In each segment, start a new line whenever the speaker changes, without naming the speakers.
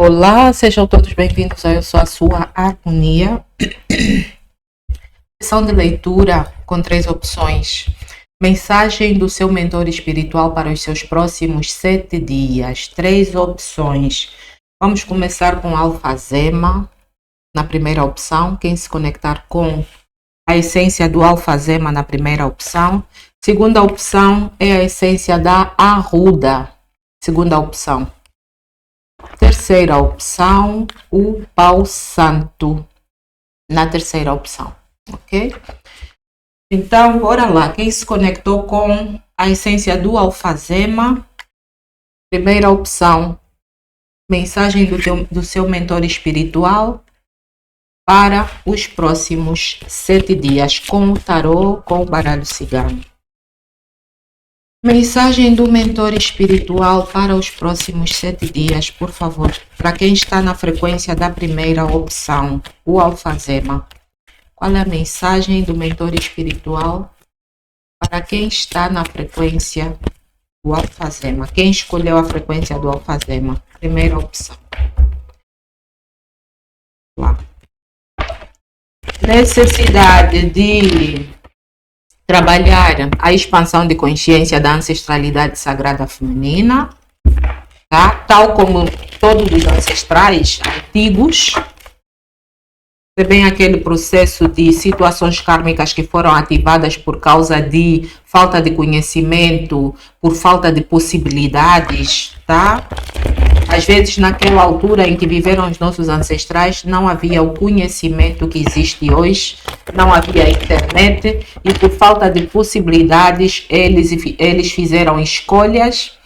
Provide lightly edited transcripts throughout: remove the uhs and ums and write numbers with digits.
Olá, sejam todos bem-vindos a Eu Sou a Sua Harmonia. Sessão de leitura com 3 opções. Mensagem do seu mentor espiritual para os seus próximos 7 dias. 3 opções. Vamos começar com Alfazema. Na primeira opção, quem se conectar com a essência do Alfazema na primeira opção. Segunda opção é a essência da Arruda. Segunda opção. Terceira opção, o Pau Santo, na terceira opção, ok? Então, bora lá. Quem se conectou com a essência do Alfazema, primeira opção, mensagem do seu mentor espiritual para os próximos 7 dias, com o tarô, com o baralho cigano. Mensagem do mentor espiritual para os próximos 7 dias, por favor. Para quem está na frequência da primeira opção, o Alfazema. Qual é a mensagem do mentor espiritual para quem está na frequência do Alfazema? Quem escolheu a frequência do Alfazema? Primeira opção. Lá. Necessidade de trabalhar a expansão de consciência da ancestralidade sagrada feminina, tá? Tal como todos os ancestrais antigos, também aquele processo de situações kármicas que foram ativadas por causa de falta de conhecimento, por falta de possibilidades, tá? Às vezes, naquela altura em que viveram os nossos ancestrais, não havia o conhecimento que existe hoje, não havia internet, e por falta de possibilidades, eles fizeram escolhas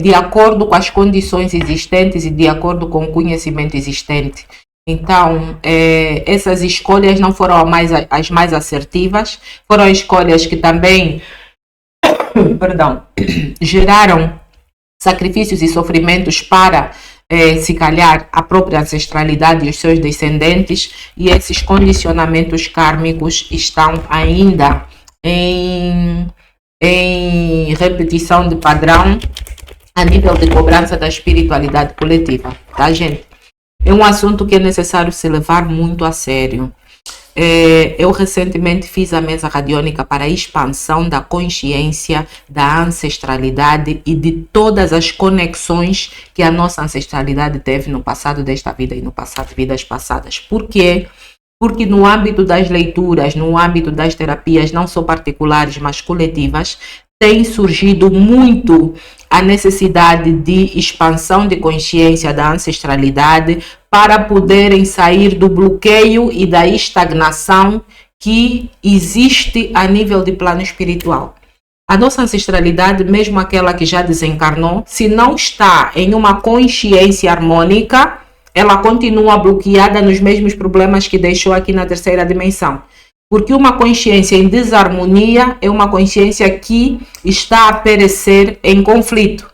de acordo com as condições existentes e de acordo com o conhecimento existente. Então, essas escolhas não foram as mais assertivas, foram escolhas que também geraram sacrifícios e sofrimentos para, se calhar, a própria ancestralidade e os seus descendentes, e esses condicionamentos kármicos estão ainda em repetição de padrão a nível de cobrança da espiritualidade coletiva, tá, gente? É um assunto que é necessário se levar muito a sério. Eu recentemente fiz a mesa radiônica para a expansão da consciência da ancestralidade e de todas as conexões que a nossa ancestralidade teve no passado desta vida e no passado de vidas passadas. Por quê? Porque no âmbito das leituras, no âmbito das terapias, não só particulares, mas coletivas, tem surgido muito a necessidade de expansão de consciência da ancestralidade para poderem sair do bloqueio e da estagnação que existe a nível de plano espiritual. A nossa ancestralidade, mesmo aquela que já desencarnou, se não está em uma consciência harmônica, ela continua bloqueada nos mesmos problemas que deixou aqui na terceira dimensão. Porque uma consciência em desarmonia é uma consciência que está a perecer em conflito,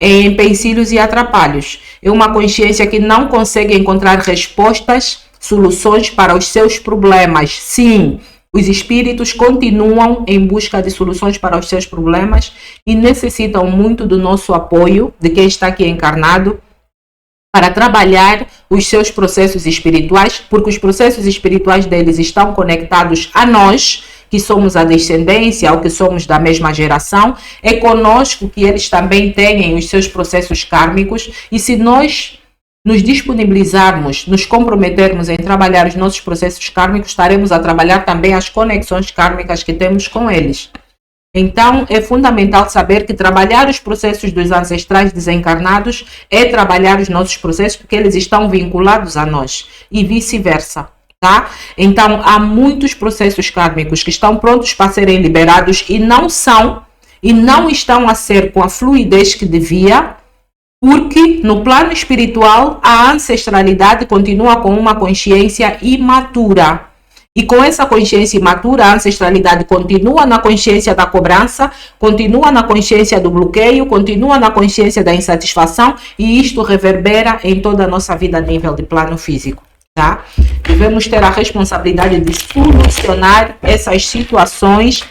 em empecilhos e atrapalhos. É uma consciência que não consegue encontrar respostas, soluções para os seus problemas. Sim, os espíritos continuam em busca de soluções para os seus problemas e necessitam muito do nosso apoio, de quem está aqui encarnado, para trabalhar os seus processos espirituais, porque os processos espirituais deles estão conectados a nós, que somos a descendência, ou que somos da mesma geração. É conosco que eles também têm os seus processos kármicos, e se nós nos disponibilizarmos, nos comprometermos em trabalhar os nossos processos kármicos, estaremos a trabalhar também as conexões kármicas que temos com eles. Então, é fundamental saber que trabalhar os processos dos ancestrais desencarnados é trabalhar os nossos processos, porque eles estão vinculados a nós e vice-versa, tá? Então, há muitos processos kármicos que estão prontos para serem liberados e não estão a ser com a fluidez que devia, porque no plano espiritual a ancestralidade continua com uma consciência imatura. E com essa consciência imatura, a ancestralidade continua na consciência da cobrança, continua na consciência do bloqueio, continua na consciência da insatisfação, e isto reverbera em toda a nossa vida a nível de plano físico, tá? Devemos ter a responsabilidade de solucionar essas situações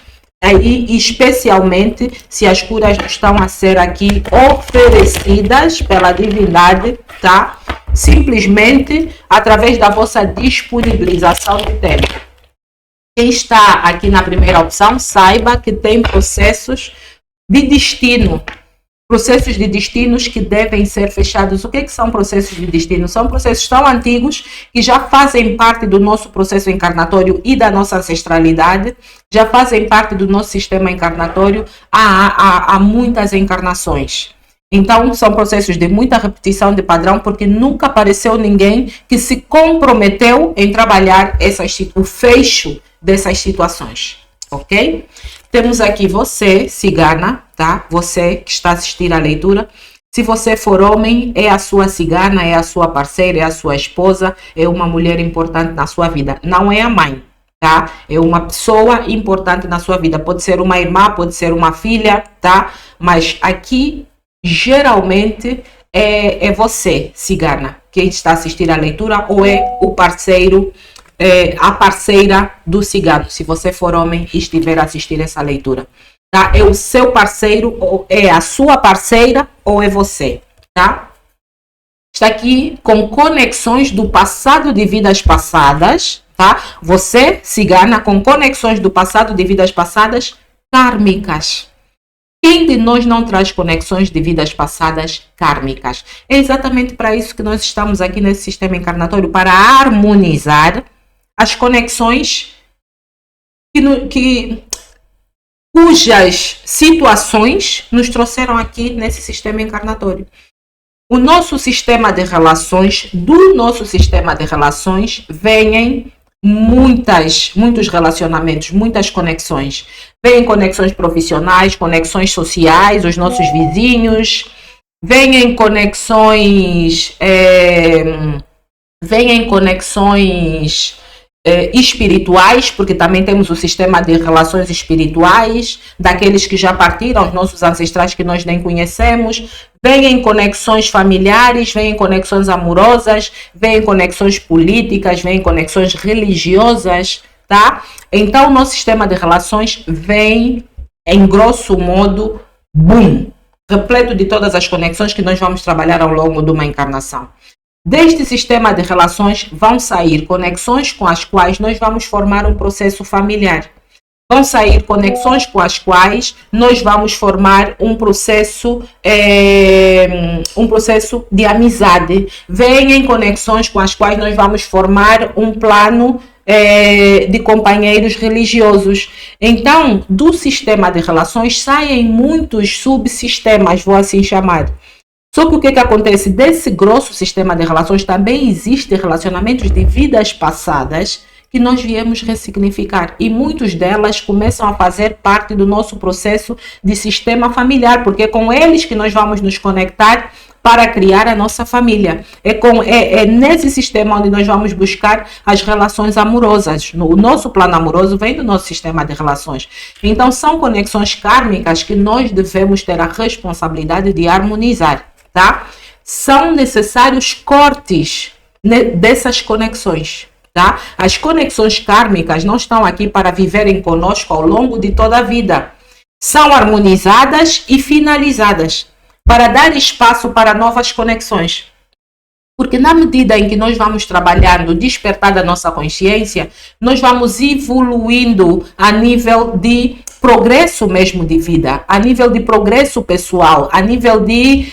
aí, especialmente se as curas estão a ser aqui oferecidas pela divindade, tá? simplesmente através da vossa disponibilização de tempo. Quem está aqui na primeira opção, saiba que tem processos de destino. Processos de destinos que devem ser fechados. O que são processos de destino? São processos tão antigos que já fazem parte do nosso processo encarnatório e da nossa ancestralidade, já fazem parte do nosso sistema encarnatório há muitas encarnações. Então, são processos de muita repetição de padrão, porque nunca apareceu ninguém que se comprometeu em trabalhar o fecho dessas situações, ok? Temos aqui você, cigana, tá? Você que está assistindo à leitura. Se você for homem, é a sua cigana, é a sua parceira, é a sua esposa, é uma mulher importante na sua vida. Não é a mãe, tá? É uma pessoa importante na sua vida. Pode ser uma irmã, pode ser uma filha, tá? Mas aqui, geralmente, é você, cigana, quem está assistindo à leitura, ou é o parceiro, a parceira do cigano, se você for homem e estiver a assistir essa leitura, tá? É o seu parceiro, ou é a sua parceira, ou é você, tá? Está aqui com conexões do passado de vidas passadas, tá? Você, cigana, com conexões do passado de vidas passadas kármicas. Quem de nós não traz conexões de vidas passadas kármicas? É exatamente para isso que nós estamos aqui nesse sistema encarnatório, para harmonizar as conexões cujas situações nos trouxeram aqui nesse sistema encarnatório. O nosso sistema de relações, do nosso sistema de relações, vêm muitos relacionamentos, muitas conexões. Vêm conexões profissionais, conexões sociais, os nossos vizinhos, vêm conexões espirituais, porque também temos o sistema de relações espirituais, daqueles que já partiram, os nossos ancestrais que nós nem conhecemos, vêm conexões familiares, vêm conexões amorosas, vêm conexões políticas, vêm conexões religiosas, tá? Então, o nosso sistema de relações vem, em grosso modo, boom, repleto de todas as conexões que nós vamos trabalhar ao longo de uma encarnação. Deste sistema de relações vão sair conexões com as quais nós vamos formar um processo familiar. Vão sair conexões com as quais nós vamos formar um processo de amizade. Vêm conexões com as quais nós vamos formar um plano de companheiros religiosos. Então, do sistema de relações saem muitos subsistemas, vou assim chamar. Só que o que acontece? Desse grosso sistema de relações também existem relacionamentos de vidas passadas que nós viemos ressignificar. E muitos delas começam a fazer parte do nosso processo de sistema familiar, porque é com eles que nós vamos nos conectar para criar a nossa família. É nesse sistema onde nós vamos buscar as relações amorosas. O nosso plano amoroso vem do nosso sistema de relações. Então, são conexões kármicas que nós devemos ter a responsabilidade de harmonizar. Tá? São necessários cortes dessas conexões. Tá? As conexões kármicas não estão aqui para viverem conosco ao longo de toda a vida. São harmonizadas e finalizadas para dar espaço para novas conexões. Porque na medida em que nós vamos trabalhando o despertar da nossa consciência, nós vamos evoluindo a nível de progresso mesmo de vida, a nível de progresso pessoal, a nível de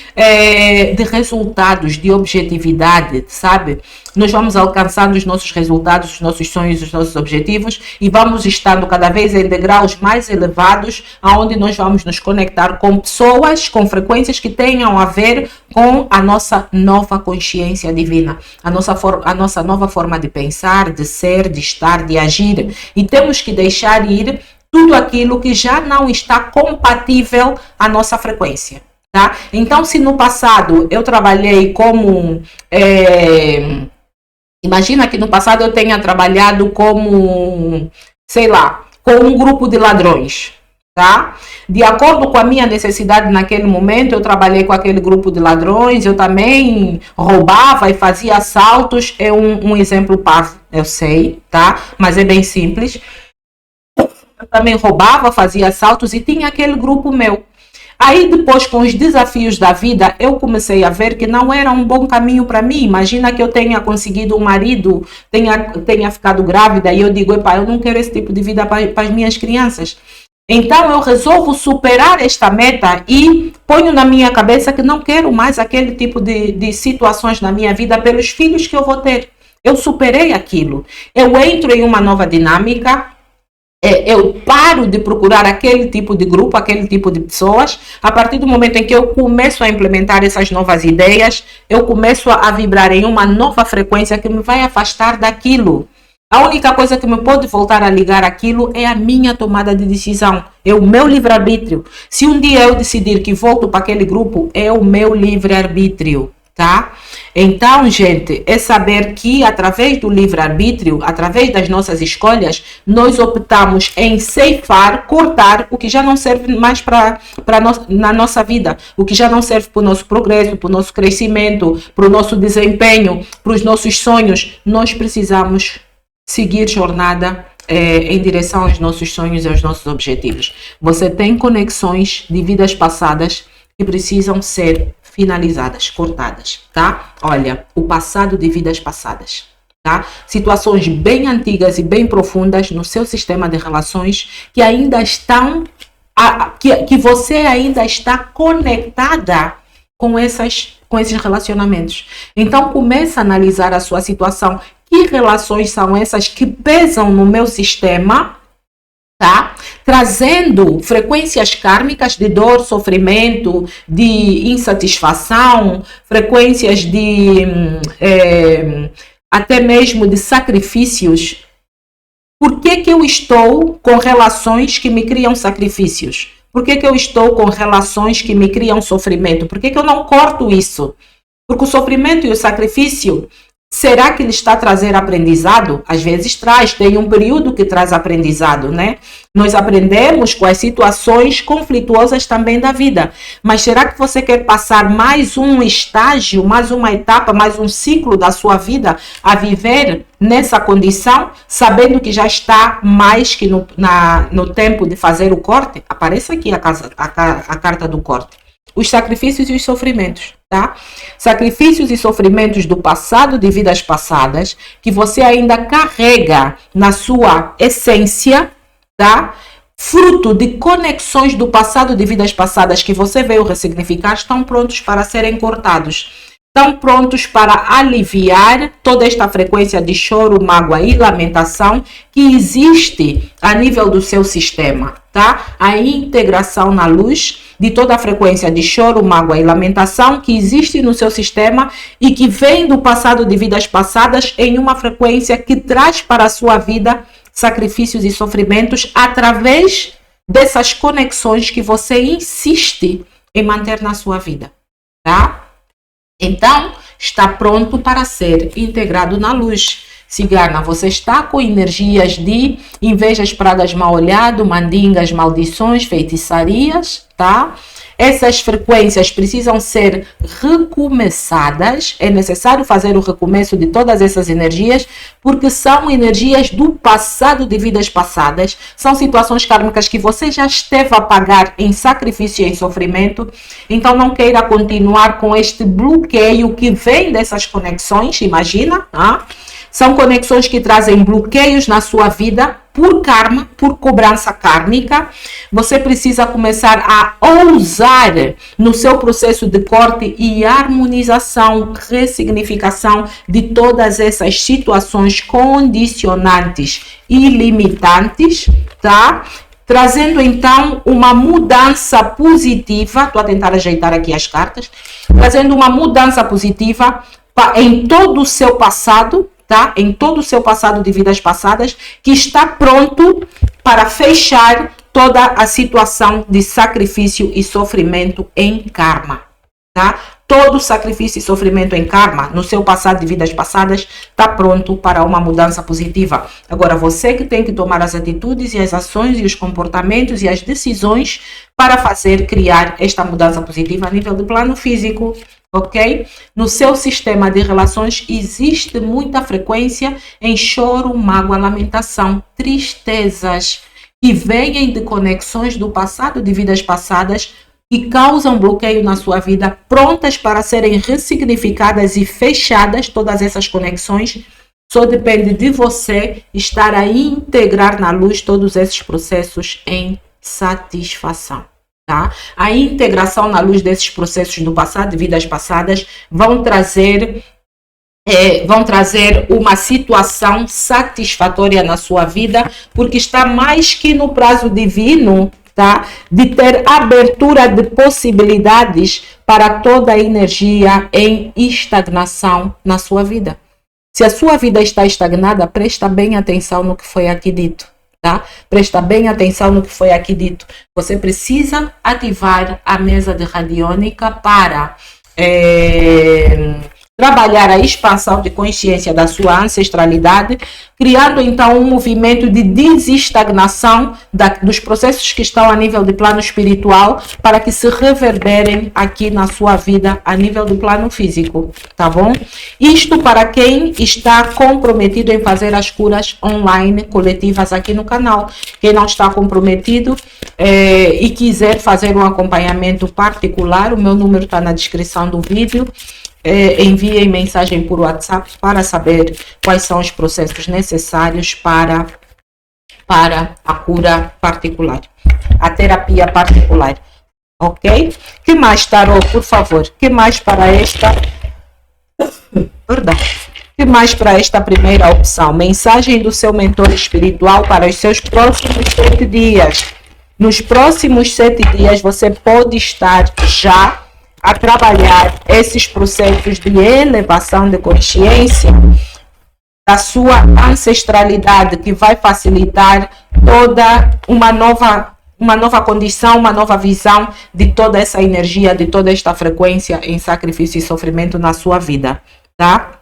resultados, de objetividade, sabe? Nós vamos alcançando os nossos resultados, os nossos sonhos, os nossos objetivos e vamos estando cada vez em degraus mais elevados, aonde nós vamos nos conectar com pessoas, com frequências que tenham a ver com a nossa nova consciência divina, a nossa nova forma de pensar, de ser, de estar, de agir. E temos que deixar ir tudo aquilo que já não está compatível à nossa frequência. Tá? Então, se no passado eu trabalhei como... imagina que no passado eu tenha trabalhado como, sei lá, com um grupo de ladrões. Tá? De acordo com a minha necessidade naquele momento, eu trabalhei com aquele grupo de ladrões, eu também roubava e fazia assaltos. É um exemplo parvo, eu sei, tá? Mas é bem simples. Eu também roubava, fazia assaltos e tinha aquele grupo meu. Aí depois, com os desafios da vida, eu comecei a ver que não era um bom caminho para mim. Imagina que eu tenha conseguido um marido, tenha ficado grávida e eu digo, epá, eu não quero esse tipo de vida para as minhas crianças. Então eu resolvo superar esta meta e ponho na minha cabeça que não quero mais aquele tipo de situações na minha vida pelos filhos que eu vou ter. Eu superei aquilo. Eu entro em uma nova dinâmica. Eu paro de procurar aquele tipo de grupo, aquele tipo de pessoas. A partir do momento em que eu começo a implementar essas novas ideias, eu começo a vibrar em uma nova frequência que me vai afastar daquilo. A única coisa que me pode voltar a ligar aquilo é a minha tomada de decisão, é o meu livre-arbítrio. Se um dia eu decidir que volto para aquele grupo, é o meu livre-arbítrio, tá? Então, gente, é saber que através do livre-arbítrio, através das nossas escolhas, nós optamos em ceifar, cortar o que já não serve mais na nossa vida, o que já não serve para o nosso progresso, para o nosso crescimento, para o nosso desempenho, para os nossos sonhos. Nós precisamos seguir jornada em direção aos nossos sonhos e aos nossos objetivos. Você tem conexões de vidas passadas que precisam ser finalizadas, cortadas, tá? Olha, o passado de vidas passadas, tá? Situações bem antigas e bem profundas no seu sistema de relações que ainda estão, que você ainda está conectada com esses relacionamentos. Então, comece a analisar a sua situação. Que relações são essas que pesam no meu sistema, tá? Trazendo frequências kármicas de dor, sofrimento, de insatisfação, frequências de até mesmo de sacrifícios. Por que eu estou com relações que me criam sacrifícios? Por que eu estou com relações que me criam sofrimento? Por que eu não corto isso? Porque o sofrimento e o sacrifício, será que ele está a trazer aprendizado? Às vezes traz, tem um período que traz aprendizado, né? Nós aprendemos com as situações conflituosas também da vida. Mas será que você quer passar mais um estágio, mais uma etapa, mais um ciclo da sua vida a viver nessa condição, sabendo que já está mais que no tempo de fazer o corte? Aparece aqui a carta do corte. Os sacrifícios e os sofrimentos, tá? Sacrifícios e sofrimentos do passado, de vidas passadas, que você ainda carrega na sua essência, tá? Fruto de conexões do passado, de vidas passadas que você veio ressignificar, estão prontos para serem cortados. Estão prontos para aliviar toda esta frequência de choro, mágoa e lamentação que existe a nível do seu sistema, tá? A integração na luz de toda a frequência de choro, mágoa e lamentação que existe no seu sistema e que vem do passado de vidas passadas em uma frequência que traz para a sua vida sacrifícios e sofrimentos através dessas conexões que você insiste em manter na sua vida, tá? Então, está pronto para ser integrado na luz. Cigana, você está com energias de invejas, pragas, mal-olhado, mandingas, maldições, feitiçarias, tá? Essas frequências precisam ser recomeçadas. É necessário fazer o recomeço de todas essas energias, porque são energias do passado, de vidas passadas. São situações kármicas que você já esteve a pagar em sacrifício e em sofrimento. Então não queira continuar com este bloqueio que vem dessas conexões, imagina, tá? São conexões que trazem bloqueios na sua vida por karma, por cobrança kármica. Você precisa começar a ousar no seu processo de corte e harmonização, ressignificação de todas essas situações condicionantes e limitantes, tá? Trazendo então uma mudança positiva. Estou a tentar ajeitar aqui as cartas. Trazendo uma mudança positiva em todo o seu passado, tá? Em todo o seu passado de vidas passadas, que está pronto para fechar toda a situação de sacrifício e sofrimento em karma, tá? Todo sacrifício e sofrimento em karma, no seu passado de vidas passadas, está pronto para uma mudança positiva. Agora, você que tem que tomar as atitudes e as ações e os comportamentos e as decisões para criar esta mudança positiva a nível do plano físico, ok? No seu sistema de relações existe muita frequência em choro, mágoa, lamentação, tristezas que vêm de conexões do passado, de vidas passadas, que causam bloqueio na sua vida, prontas para serem ressignificadas e fechadas, todas essas conexões. Só depende de você estar a integrar na luz todos esses processos em satisfação. Tá? A integração na luz desses processos do passado, de vidas passadas, vão trazer uma situação satisfatória na sua vida, porque está mais que no prazo divino, tá? De ter abertura de possibilidades para toda a energia em estagnação na sua vida. Se a sua vida está estagnada, presta bem atenção no que foi aqui dito. Tá? Presta bem atenção no que foi aqui dito. Você precisa ativar a mesa de radiônica para trabalhar a expansão de consciência da sua ancestralidade, criando então um movimento de desestagnação dos processos que estão a nível de plano espiritual, para que se reverberem aqui na sua vida a nível do plano físico, tá bom? Isto para quem está comprometido em fazer as curas online coletivas aqui no canal. Quem não está comprometido e quiser fazer um acompanhamento particular, o meu número está na descrição do vídeo. Enviem mensagem por WhatsApp para saber quais são os processos necessários para a cura particular, a terapia particular, ok? Que mais, Tarô, por favor? Que mais para esta... Perdão. Que mais para esta primeira opção? Mensagem do seu mentor espiritual para os seus próximos 7 dias. Nos próximos 7 dias você pode estar já a trabalhar esses processos de elevação de consciência da sua ancestralidade, que vai facilitar toda uma nova condição, uma nova visão de toda essa energia, de toda esta frequência em sacrifício e sofrimento na sua vida, tá?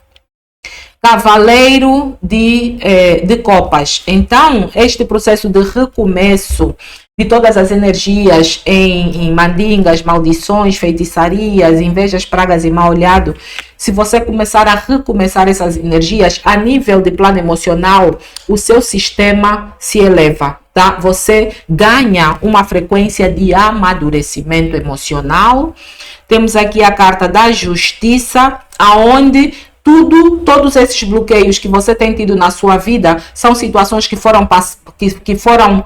Cavaleiro de copas. Então, este processo de recomeço de todas as energias em mandingas, maldições, feitiçarias, invejas, pragas e mal-olhado, se você começar a recomeçar essas energias a nível de plano emocional, o seu sistema se eleva, tá? Você ganha uma frequência de amadurecimento emocional. Temos aqui a carta da justiça, aonde todos esses bloqueios que você tem tido na sua vida são situações que foram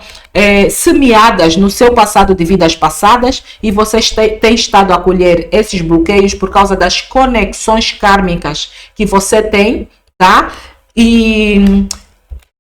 semeadas no seu passado de vidas passadas, e você tem estado a colher esses bloqueios por causa das conexões kármicas que você tem, tá? E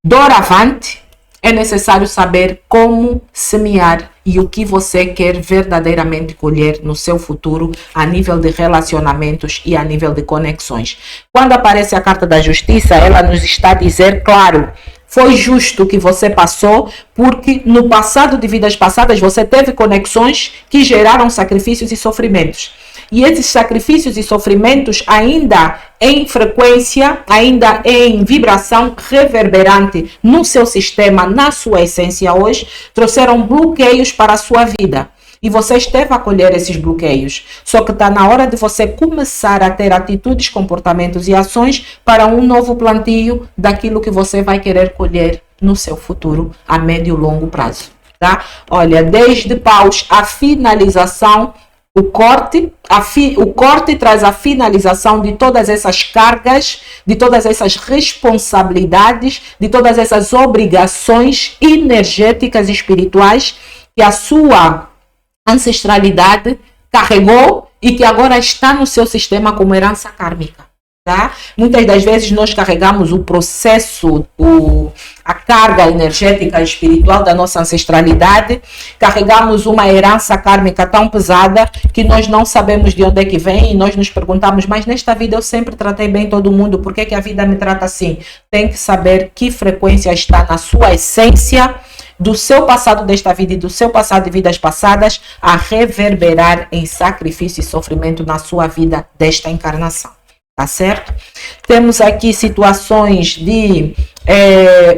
doravante é necessário saber como semear e o que você quer verdadeiramente colher no seu futuro a nível de relacionamentos e a nível de conexões. Quando aparece a carta da justiça, ela nos está a dizer, claro, foi justo que você passou, porque no passado de vidas passadas você teve conexões que geraram sacrifícios e sofrimentos. E esses sacrifícios e sofrimentos, ainda em frequência, ainda em vibração reverberante no seu sistema, na sua essência hoje, trouxeram bloqueios para a sua vida. E você esteve a colher esses bloqueios. Só que está na hora de você começar a ter atitudes, comportamentos e ações para um novo plantio daquilo que você vai querer colher no seu futuro a médio e longo prazo. Tá? Olha, desde paus a finalização, o corte traz a finalização de todas essas cargas, de todas essas responsabilidades, de todas essas obrigações energéticas e espirituais que a sua ancestralidade carregou e que agora está no seu sistema como herança kármica. Tá? Muitas das vezes nós carregamos o processo, a carga energética espiritual da nossa ancestralidade, carregamos uma herança kármica tão pesada que nós não sabemos de onde é que vem, e nós nos perguntamos, mas nesta vida eu sempre tratei bem todo mundo, por que a vida me trata assim? Tem que saber que frequência está na sua essência, do seu passado desta vida e do seu passado de vidas passadas, a reverberar em sacrifício e sofrimento na sua vida desta encarnação. Tá certo? Temos aqui situações de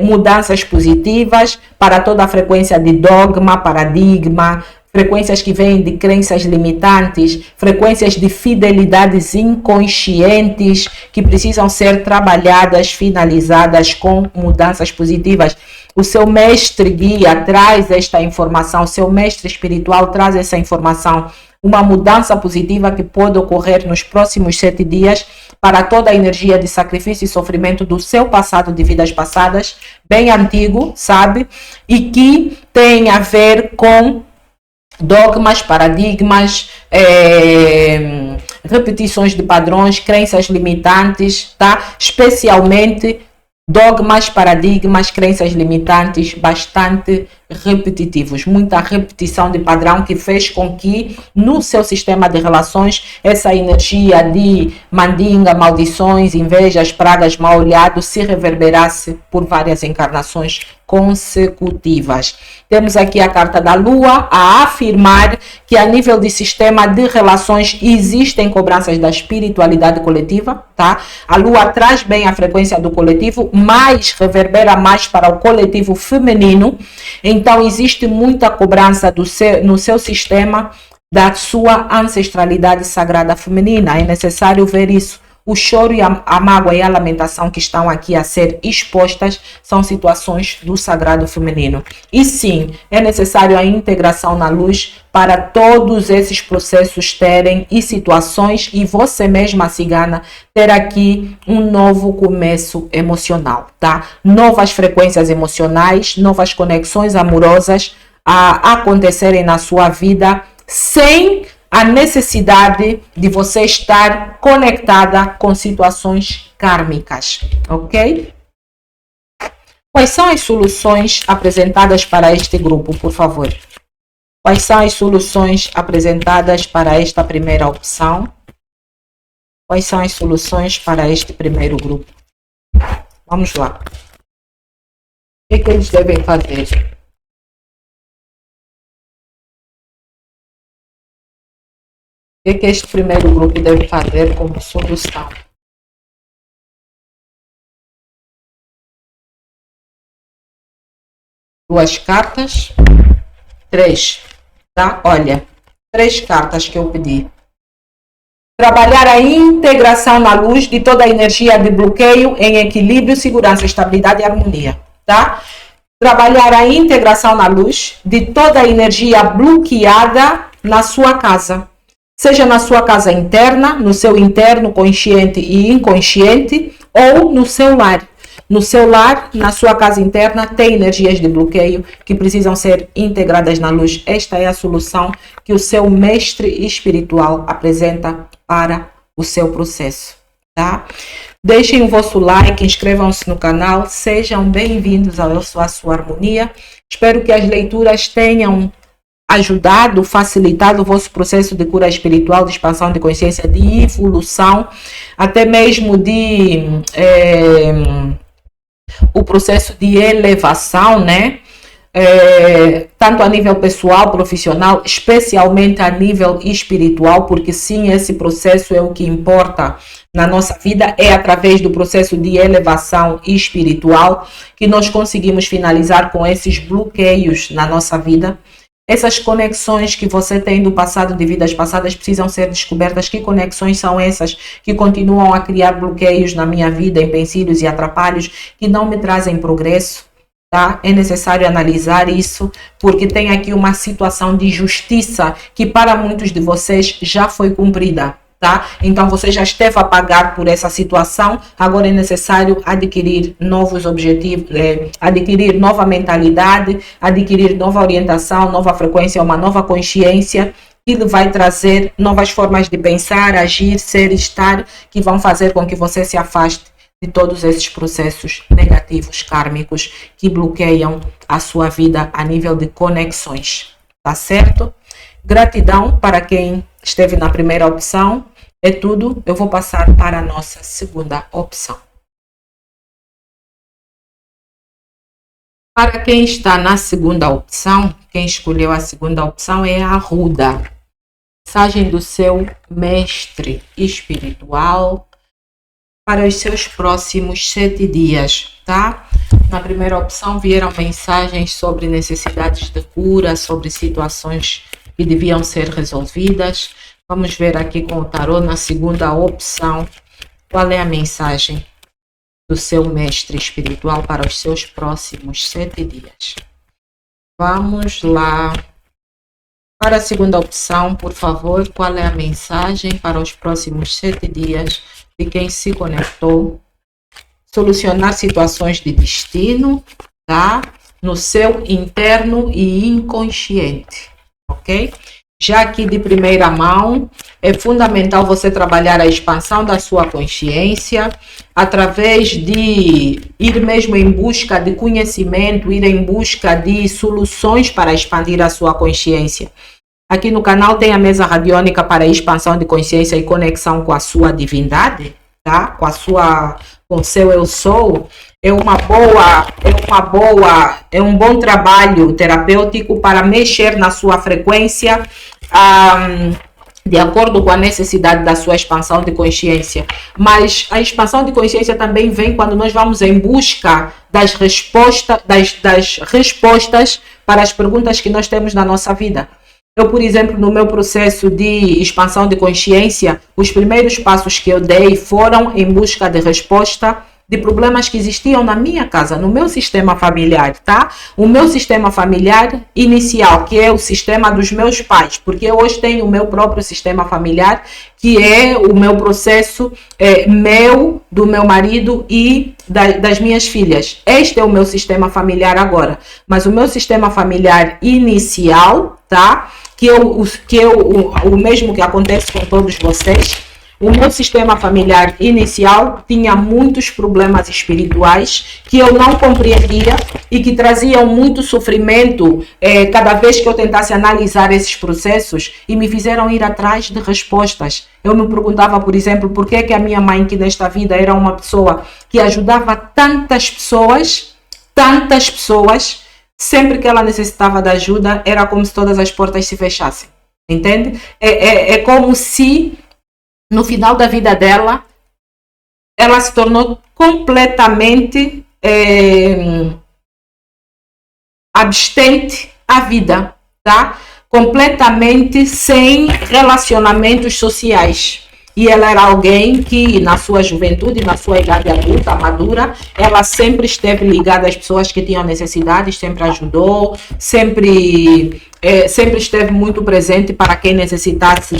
mudanças positivas para toda a frequência de dogma, paradigma, frequências que vêm de crenças limitantes, frequências de fidelidades inconscientes que precisam ser trabalhadas, finalizadas com mudanças positivas. o seu mestre guia traz esta informação, o seu mestre espiritual traz essa informação, uma mudança positiva que pode ocorrer nos próximos 7 dias para toda a energia de sacrifício e sofrimento do seu passado, de vidas passadas, bem antigo, sabe? E que tem a ver com dogmas, paradigmas, repetições de padrões, crenças limitantes, tá? Especialmente dogmas, paradigmas, crenças limitantes bastante repetitivos, muita repetição de padrão que fez com que no seu sistema de relações essa energia de mandinga, maldições, invejas, pragas, mal olhado se reverberasse por várias encarnações consecutivas. Temos aqui a carta da Lua a afirmar que a nível de sistema de relações existem cobranças da espiritualidade coletiva, tá? A Lua traz bem a frequência do coletivo, mas reverbera mais para o coletivo feminino. Então existe muita cobrança no seu sistema da sua ancestralidade sagrada feminina. É necessário ver isso. O choro e a mágoa e a lamentação que estão aqui a ser expostas são situações do sagrado feminino. E sim, é necessário a integração na luz para todos esses processos terem e situações, e você mesma, cigana, ter aqui um novo começo emocional, tá? Novas frequências emocionais, novas conexões amorosas a acontecerem na sua vida sem a necessidade de você estar conectada com situações kármicas, ok? Quais são as soluções apresentadas para este grupo, por favor? Quais são as soluções apresentadas para esta primeira opção? Quais são as soluções para este primeiro grupo? Vamos lá. O que eles devem fazer? O que este primeiro grupo deve fazer como solução? Duas cartas, 3, tá? Olha, 3 cartas que eu pedi. Trabalhar a integração na luz de toda a energia de bloqueio em equilíbrio, segurança, estabilidade e harmonia, tá? Trabalhar a integração na luz de toda a energia bloqueada na sua casa. Seja na sua casa interna, no seu interno consciente e inconsciente, ou no seu lar. No seu lar, na sua casa interna, tem energias de bloqueio que precisam ser integradas na luz. Esta é a solução que o seu mestre espiritual apresenta para o seu processo, tá? Deixem o vosso like, inscrevam-se no canal, sejam bem-vindos ao Eu Sou a Sua Harmonia. Espero que as leituras tenham ajudado, facilitado o vosso processo de cura espiritual, de expansão de consciência, de evolução, até mesmo de o processo de elevação, né? Tanto a nível pessoal, profissional, especialmente a nível espiritual, porque sim, esse processo é o que importa na nossa vida, é através do processo de elevação espiritual que nós conseguimos finalizar com esses bloqueios na nossa vida. Essas conexões que você tem do passado, de vidas passadas, precisam ser descobertas. Que conexões são essas que continuam a criar bloqueios na minha vida, empecilhos e atrapalhos que não me trazem progresso, tá? É necessário analisar isso, porque tem aqui uma situação de justiça que para muitos de vocês já foi cumprida, tá? Então você já esteve a pagar por essa situação, agora é necessário adquirir novos objetivos, adquirir nova mentalidade, adquirir nova orientação, nova frequência, uma nova consciência que vai trazer novas formas de pensar, agir, ser, estar, que vão fazer com que você se afaste de todos esses processos negativos, kármicos, que bloqueiam a sua vida a nível de conexões, tá certo? Gratidão para quem esteve na primeira opção. É tudo, eu vou passar para a nossa segunda opção. Para quem está na segunda opção, quem escolheu a segunda opção é a Arruda. Mensagem do seu mestre espiritual para os seus próximos 7 dias, tá? Na primeira opção vieram mensagens sobre necessidades de cura, sobre situações que deviam ser resolvidas. Vamos ver aqui com o tarô na segunda opção qual é a mensagem. do seu mestre espiritual para os seus próximos 7 dias. Vamos lá. Para a segunda opção, por favor, qual é a mensagem para os próximos 7 dias de quem se conectou? Solucionar situações de destino, tá? No seu interno e inconsciente, ok? Já aqui de primeira mão, é fundamental você trabalhar a expansão da sua consciência através de ir mesmo em busca de conhecimento, ir em busca de soluções para expandir a sua consciência. Aqui no canal tem a mesa radiônica para expansão de consciência e conexão com a sua divindade, tá? Com o seu eu sou. É um bom trabalho terapêutico para mexer na sua frequência, de acordo com a necessidade da sua expansão de consciência. Mas a expansão de consciência também vem quando nós vamos em busca das respostas para as perguntas que nós temos na nossa vida. Eu, por exemplo, no meu processo de expansão de consciência, os primeiros passos que eu dei foram em busca de resposta de problemas que existiam na minha casa, no meu sistema familiar, tá? O meu sistema familiar inicial, que é o sistema dos meus pais, porque eu hoje tenho o meu próprio sistema familiar, que é o meu processo do meu marido e das minhas filhas. Este é o meu sistema familiar agora, mas o meu sistema familiar inicial, tá? O mesmo que acontece com todos vocês. O meu sistema familiar inicial tinha muitos problemas espirituais que eu não compreendia e que traziam muito sofrimento cada vez que eu tentasse analisar esses processos, e me fizeram ir atrás de respostas. Eu me perguntava, por exemplo, por que a minha mãe, que nesta vida era uma pessoa que ajudava tantas pessoas, sempre que ela necessitava de ajuda, era como se todas as portas se fechassem. Entende? É como se no final da vida dela, ela se tornou completamente abstente à vida, tá? Completamente sem relacionamentos sociais. E ela era alguém que, na sua juventude, na sua idade adulta, madura, ela sempre esteve ligada às pessoas que tinham necessidades, sempre ajudou, sempre esteve muito presente para quem necessitasse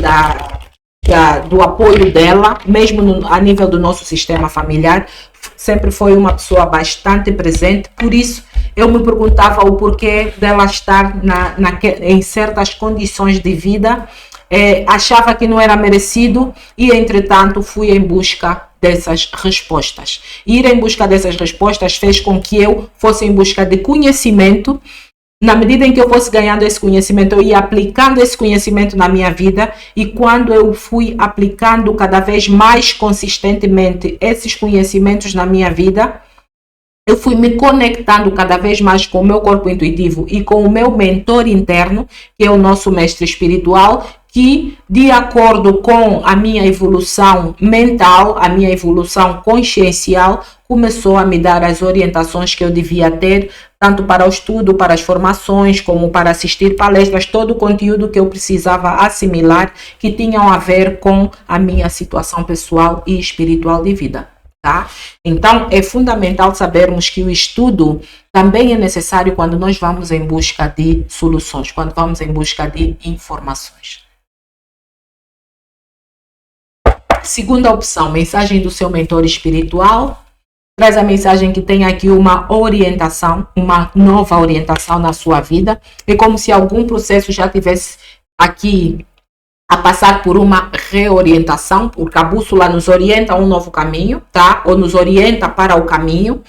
do apoio dela, mesmo a nível do nosso sistema familiar. Sempre foi uma pessoa bastante presente. Por isso, eu me perguntava o porquê dela estar em certas condições de vida. Achava que não era merecido e, entretanto, fui em busca dessas respostas. Ir em busca dessas respostas fez com que eu fosse em busca de conhecimento. Na medida em que eu fosse ganhando esse conhecimento, eu ia aplicando esse conhecimento na minha vida, e quando eu fui aplicando cada vez mais consistentemente esses conhecimentos na minha vida, eu fui me conectando cada vez mais com o meu corpo intuitivo e com o meu mentor interno, que é o nosso mestre espiritual, que, de acordo com a minha evolução mental, a minha evolução consciencial, começou a me dar as orientações que eu devia ter, tanto para o estudo, para as formações, como para assistir palestras, todo o conteúdo que eu precisava assimilar, que tinham a ver com a minha situação pessoal e espiritual de vida, tá? Então, é fundamental sabermos que o estudo também é necessário quando nós vamos em busca de soluções, quando vamos em busca de informações. Segunda opção, mensagem do seu mentor espiritual. Traz a mensagem que tem aqui uma orientação, uma nova orientação na sua vida. É como se algum processo já tivesse aqui a passar por uma reorientação, porque a bússola nos orienta a um novo caminho, tá? Ou nos orienta para o caminho.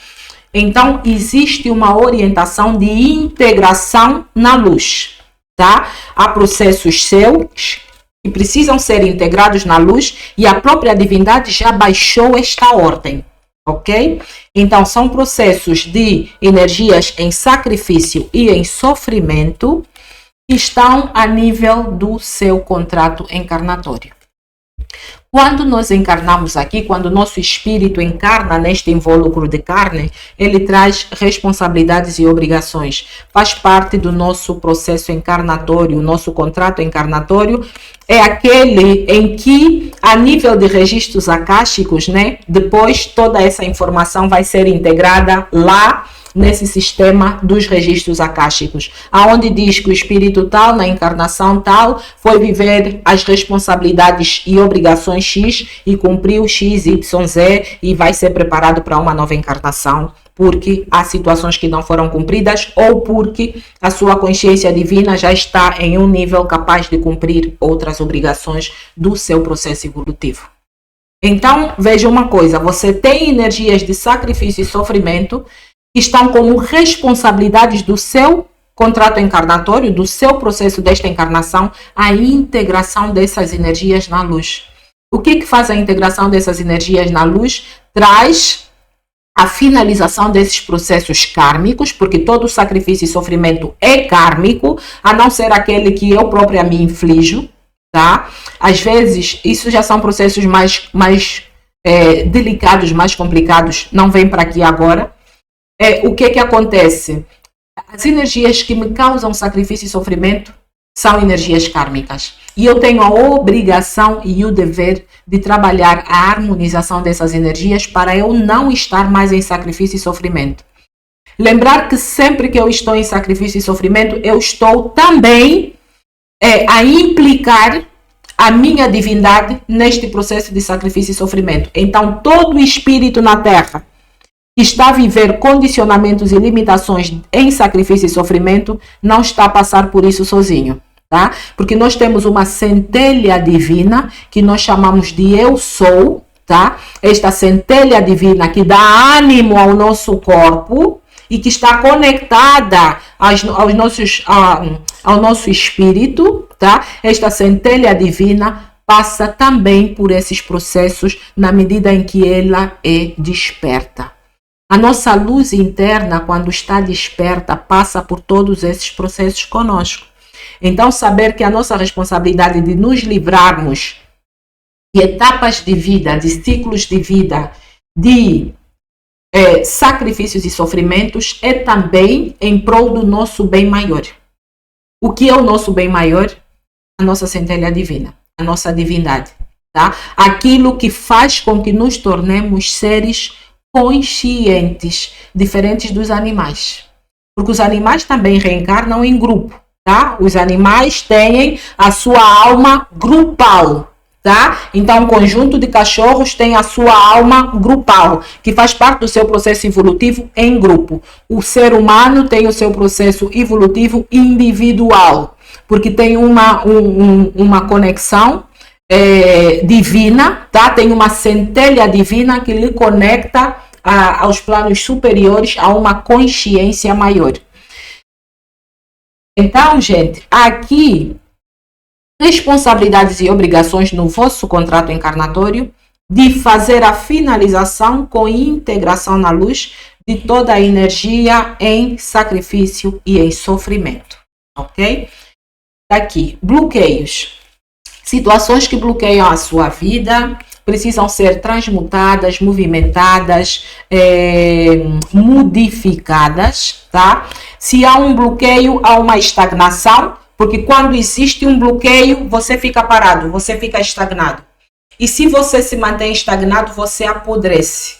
Então, existe uma orientação de integração na luz, tá? Há processos seus que precisam ser integrados na luz, e a própria divindade já baixou esta ordem, ok? Então, são processos de energias em sacrifício e em sofrimento que estão a nível do seu contrato encarnatório. Quando nós encarnamos aqui, quando o nosso espírito encarna neste invólucro de carne, ele traz responsabilidades e obrigações. Faz parte do nosso processo encarnatório, o nosso contrato encarnatório é aquele em que, a nível de registros akáshicos, né, depois toda essa informação vai ser integrada lá nesse sistema dos registros akáshicos, aonde diz que o espírito tal, na encarnação tal, foi viver as responsabilidades e obrigações X e cumpriu X, Y, Z e vai ser preparado para uma nova encarnação, porque há situações que não foram cumpridas ou porque a sua consciência divina já está em um nível capaz de cumprir outras obrigações do seu processo evolutivo. Então, veja uma coisa, você tem energias de sacrifício e sofrimento que estão como responsabilidades do seu contrato encarnatório, do seu processo desta encarnação, a integração dessas energias na luz. O que faz a integração dessas energias na luz? Traz a finalização desses processos kármicos, porque todo sacrifício e sofrimento é kármico, a não ser aquele que eu própria me inflijo, tá? Às vezes, isso já são processos mais delicados, mais complicados, não vem para aqui agora. O que acontece? As energias que me causam sacrifício e sofrimento são energias kármicas. E eu tenho a obrigação e o dever de trabalhar a harmonização dessas energias para eu não estar mais em sacrifício e sofrimento. Lembrar que sempre que eu estou em sacrifício e sofrimento, eu estou também a implicar a minha divindade neste processo de sacrifício e sofrimento. Então, todo espírito na Terra que está a viver condicionamentos e limitações em sacrifício e sofrimento, não está a passar por isso sozinho, tá? Porque nós temos uma centelha divina que nós chamamos de Eu Sou, tá? Esta centelha divina que dá ânimo ao nosso corpo e que está conectada ao nosso espírito, tá? Esta centelha divina passa também por esses processos na medida em que ela é desperta. A nossa luz interna, quando está desperta, passa por todos esses processos conosco. Então, saber que a nossa responsabilidade de nos livrarmos de etapas de vida, de ciclos de vida, de sacrifícios e sofrimentos, é também em prol do nosso bem maior. O que é o nosso bem maior? A nossa centelha divina, a nossa divindade, tá? Aquilo que faz com que nos tornemos seres conscientes, diferentes dos animais. Porque os animais também reencarnam em grupo, tá? Os animais têm a sua alma grupal, tá? Então, um conjunto de cachorros tem a sua alma grupal, que faz parte do seu processo evolutivo em grupo. O ser humano tem o seu processo evolutivo individual, porque tem uma conexão divina, tá? Tem uma centelha divina que lhe conecta aos planos superiores, a uma consciência maior. Então, gente, aqui responsabilidades e obrigações no vosso contrato encarnatório de fazer a finalização com integração na luz de toda a energia em sacrifício e em sofrimento, ok? Aqui, bloqueios. Situações que bloqueiam a sua vida precisam ser transmutadas, movimentadas, modificadas, tá? Se há um bloqueio, há uma estagnação, porque quando existe um bloqueio, você fica parado, você fica estagnado. E se você se mantém estagnado, você apodrece.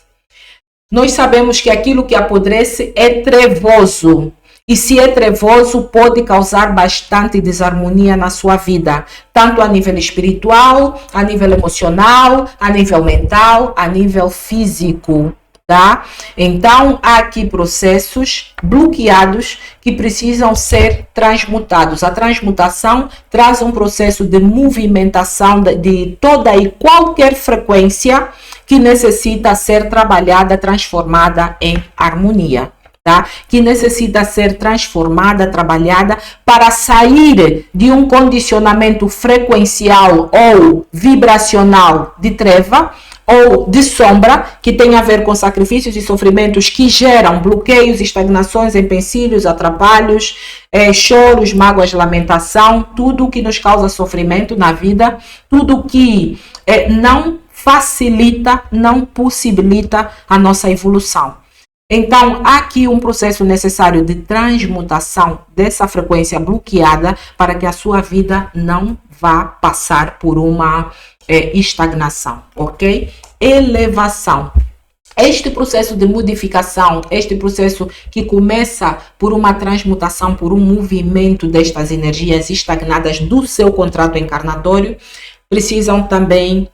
Nós sabemos que aquilo que apodrece é trevoso. E se é trevoso, pode causar bastante desarmonia na sua vida, tanto a nível espiritual, a nível emocional, a nível mental, a nível físico, tá? Então, há aqui processos bloqueados que precisam ser transmutados. A transmutação traz um processo de movimentação de toda e qualquer frequência que necessita ser trabalhada, transformada em harmonia. Tá? Que necessita ser transformada, trabalhada para sair de um condicionamento frequencial ou vibracional de treva ou de sombra, que tem a ver com sacrifícios e sofrimentos que geram bloqueios, estagnações, empecilhos, atrapalhos, choros, mágoas, lamentação, tudo que nos causa sofrimento na vida, tudo que não facilita, não possibilita a nossa evolução. Então, há aqui um processo necessário de transmutação dessa frequência bloqueada para que a sua vida não vá passar por uma estagnação, ok? Elevação. Este processo de modificação, este processo que começa por uma transmutação, por um movimento destas energias estagnadas do seu contrato encarnatório, precisam também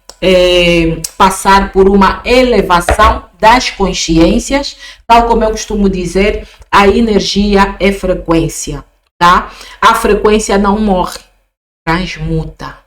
passar por uma elevação das consciências, tal como eu costumo dizer, a energia é frequência, tá? A frequência não morre, transmuta,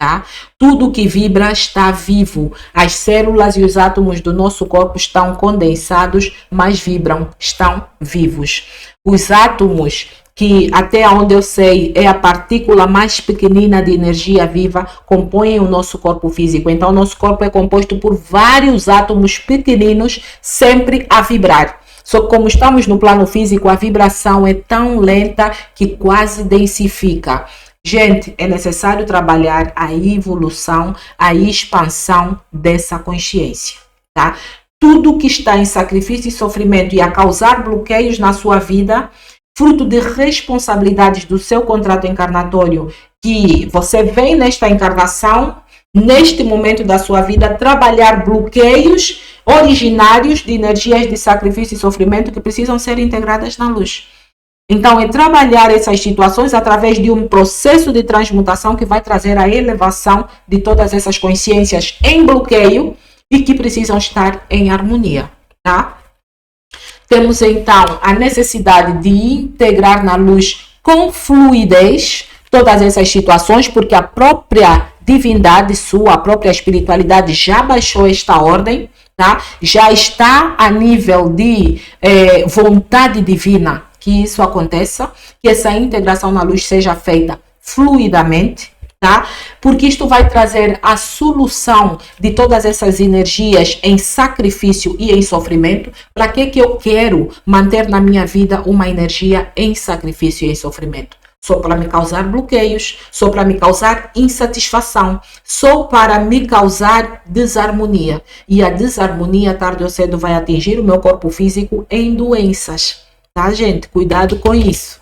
tá? Tudo que vibra está vivo. As células e os átomos do nosso corpo estão condensados, mas vibram, estão vivos. Os átomos, que até onde eu sei é a partícula mais pequenina de energia viva, compõem o nosso corpo físico. Então, o nosso corpo é composto por vários átomos pequeninos, sempre a vibrar. Só que como estamos no plano físico, a vibração é tão lenta que quase densifica. Gente, é necessário trabalhar a evolução, a expansão dessa consciência, tá? Tudo que está em sacrifício e sofrimento e a causar bloqueios na sua vida, fruto de responsabilidades do seu contrato encarnatório, que você vem nesta encarnação, neste momento da sua vida, trabalhar bloqueios originários de energias de sacrifício e sofrimento que precisam ser integradas na luz. Então, é trabalhar essas situações através de um processo de transmutação que vai trazer a elevação de todas essas consciências em bloqueio e que precisam estar em harmonia, tá? Temos então a necessidade de integrar na luz com fluidez todas essas situações, porque a própria divindade sua, a própria espiritualidade já baixou esta ordem, tá? Já está a nível de vontade divina que isso aconteça, que essa integração na luz seja feita fluidamente, tá? Porque isto vai trazer a solução de todas essas energias em sacrifício e em sofrimento. Para que eu quero manter na minha vida uma energia em sacrifício e em sofrimento? Só para me causar bloqueios, só para me causar insatisfação, só para me causar desarmonia. E a desarmonia, tarde ou cedo, vai atingir o meu corpo físico em doenças. Tá, gente? Cuidado com isso.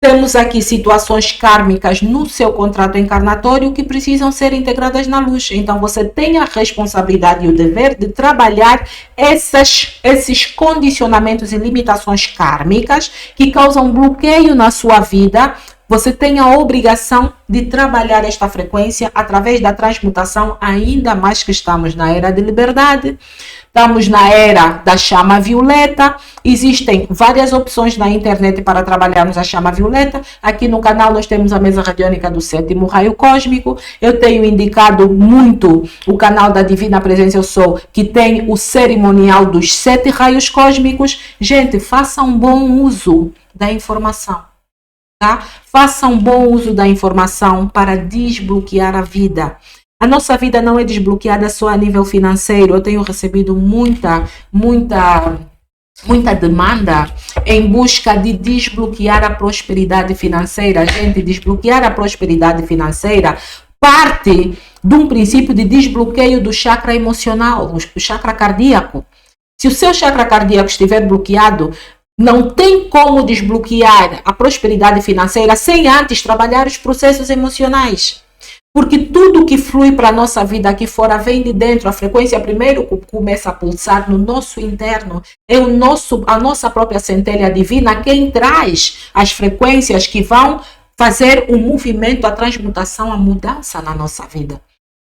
Temos aqui situações kármicas no seu contrato encarnatório que precisam ser integradas na luz. Então, você tem a responsabilidade e o dever de trabalhar esses condicionamentos e limitações kármicas que causam bloqueio na sua vida. Você tem a obrigação de trabalhar esta frequência através da transmutação, ainda mais que estamos na era de liberdade. Estamos na era da chama violeta. Existem várias opções na internet para trabalharmos a chama violeta. Aqui no canal nós temos a mesa radiônica do 7º raio cósmico. Eu tenho indicado muito o canal da Divina Presença Eu Sou, que tem o cerimonial dos 7 raios cósmicos. Gente, façam um bom uso da informação. Tá? Faça um bom uso da informação para desbloquear a vida. A nossa vida não é desbloqueada só a nível financeiro. Eu tenho recebido muita demanda em busca de desbloquear a prosperidade financeira. Gente, desbloquear a prosperidade financeira parte de um princípio de desbloqueio do chakra emocional, do chakra cardíaco. Se o seu chakra cardíaco estiver bloqueado, não tem como desbloquear a prosperidade financeira sem antes trabalhar os processos emocionais. Porque tudo que flui para a nossa vida aqui fora vem de dentro. A frequência primeiro começa a pulsar no nosso interno. É a nossa própria centelha divina quem traz as frequências que vão fazer o movimento, a transmutação, a mudança na nossa vida.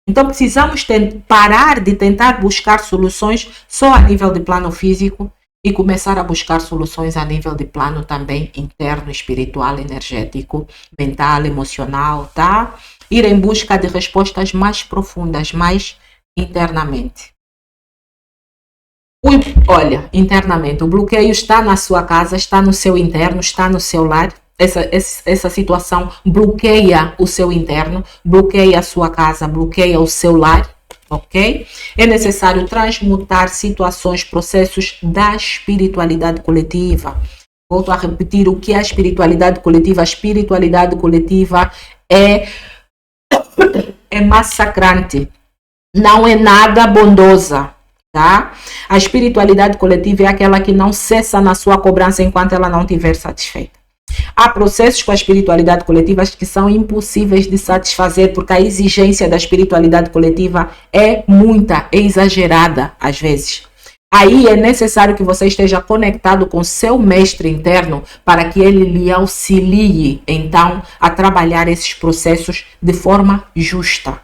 Então precisamos parar de tentar buscar soluções só a nível de plano físico e começar a buscar soluções a nível de plano também interno, espiritual, energético, mental, emocional, tá? Ir em busca de respostas mais profundas, mais internamente. Olha, internamente, o bloqueio está na sua casa, está no seu interno, está no seu lar. Essa situação bloqueia o seu interno, bloqueia a sua casa, bloqueia o seu lar, ok? É necessário transmutar situações, processos da espiritualidade coletiva. Volto a repetir o que é a espiritualidade coletiva. A espiritualidade coletiva é massacrante, não é nada bondosa, tá? A espiritualidade coletiva é aquela que não cessa na sua cobrança enquanto ela não estiver satisfeita. Há processos com a espiritualidade coletiva que são impossíveis de satisfazer, porque a exigência da espiritualidade coletiva é muita, é exagerada às vezes. Aí é necessário que você esteja conectado com seu mestre interno para que ele lhe auxilie, então, a trabalhar esses processos de forma justa.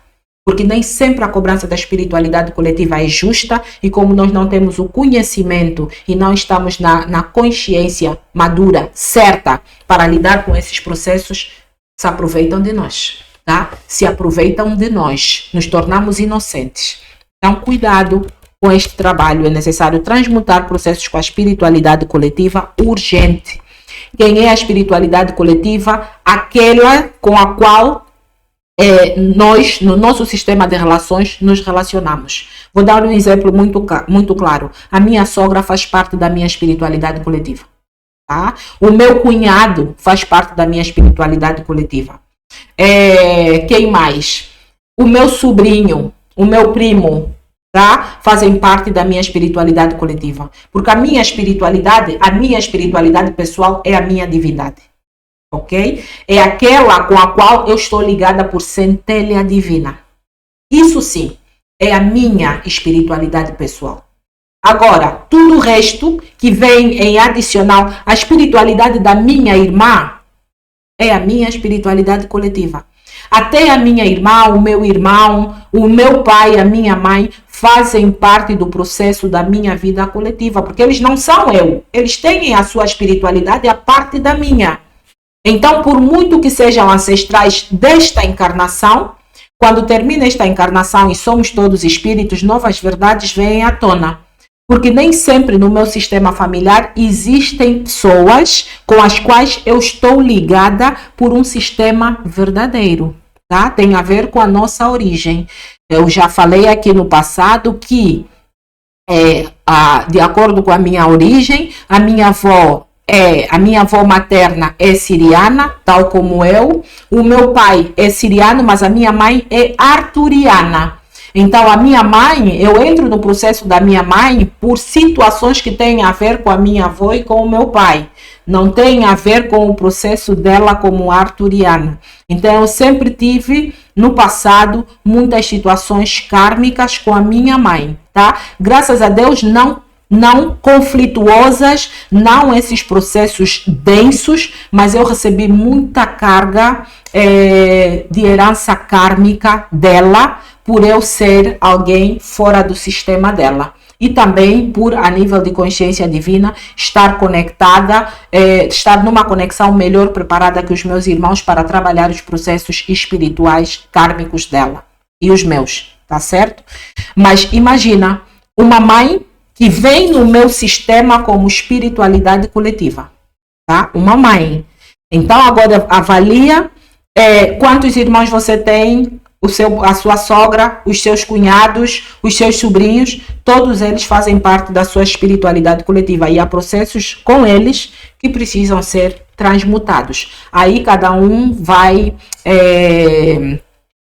Porque nem sempre a cobrança da espiritualidade coletiva é justa, e como nós não temos o conhecimento e não estamos na consciência madura, certa, para lidar com esses processos, se aproveitam de nós, tá? Se aproveitam de nós, nos tornamos inocentes. Então, cuidado com este trabalho. É necessário transmutar processos com a espiritualidade coletiva urgente. Quem é a espiritualidade coletiva? Aquela com a qual nós, no nosso sistema de relações, nos relacionamos. Vou dar um exemplo muito claro. A minha sogra faz parte da minha espiritualidade coletiva. Tá? O meu cunhado faz parte da minha espiritualidade coletiva. Quem mais? O meu sobrinho, o meu primo, tá? Fazem parte da minha espiritualidade coletiva. Porque a minha espiritualidade pessoal é a minha divindade. Ok? É aquela com a qual eu estou ligada por centelha divina. Isso sim, é a minha espiritualidade pessoal. Agora, tudo o resto que vem em adicional, a espiritualidade da minha irmã é a minha espiritualidade coletiva. Até a minha irmã, o meu irmão, o meu pai, a minha mãe fazem parte do processo da minha vida coletiva, porque eles não são eu. Eles têm a sua espiritualidade a parte da minha. Então, por muito que sejam ancestrais desta encarnação, quando termina esta encarnação e somos todos espíritos, novas verdades vêm à tona. Porque nem sempre no meu sistema familiar existem pessoas com as quais eu estou ligada por um sistema verdadeiro, tá? Tem a ver com a nossa origem. Eu já falei aqui no passado que, de acordo com a minha origem, a minha avó materna é siriana, tal como eu. O meu pai é siriano, mas a minha mãe é arturiana. Então, a minha mãe, eu entro no processo da minha mãe por situações que têm a ver com a minha avó e com o meu pai. Não tem a ver com o processo dela como arturiana. Então, eu sempre tive, no passado, muitas situações kármicas com a minha mãe, tá? Graças a Deus, não conflituosas, não esses processos densos, mas eu recebi muita carga de herança kármica dela, por eu ser alguém fora do sistema dela. E também por, a nível de consciência divina, estar conectada, estar numa conexão melhor preparada que os meus irmãos para trabalhar os processos espirituais kármicos dela. E os meus, tá certo? Mas imagina, uma mãe que vem no meu sistema como espiritualidade coletiva, tá? Uma mãe. Então, agora avalia quantos irmãos você tem, a sua sogra, os seus cunhados, os seus sobrinhos, todos eles fazem parte da sua espiritualidade coletiva e há processos com eles que precisam ser transmutados. Aí cada um vai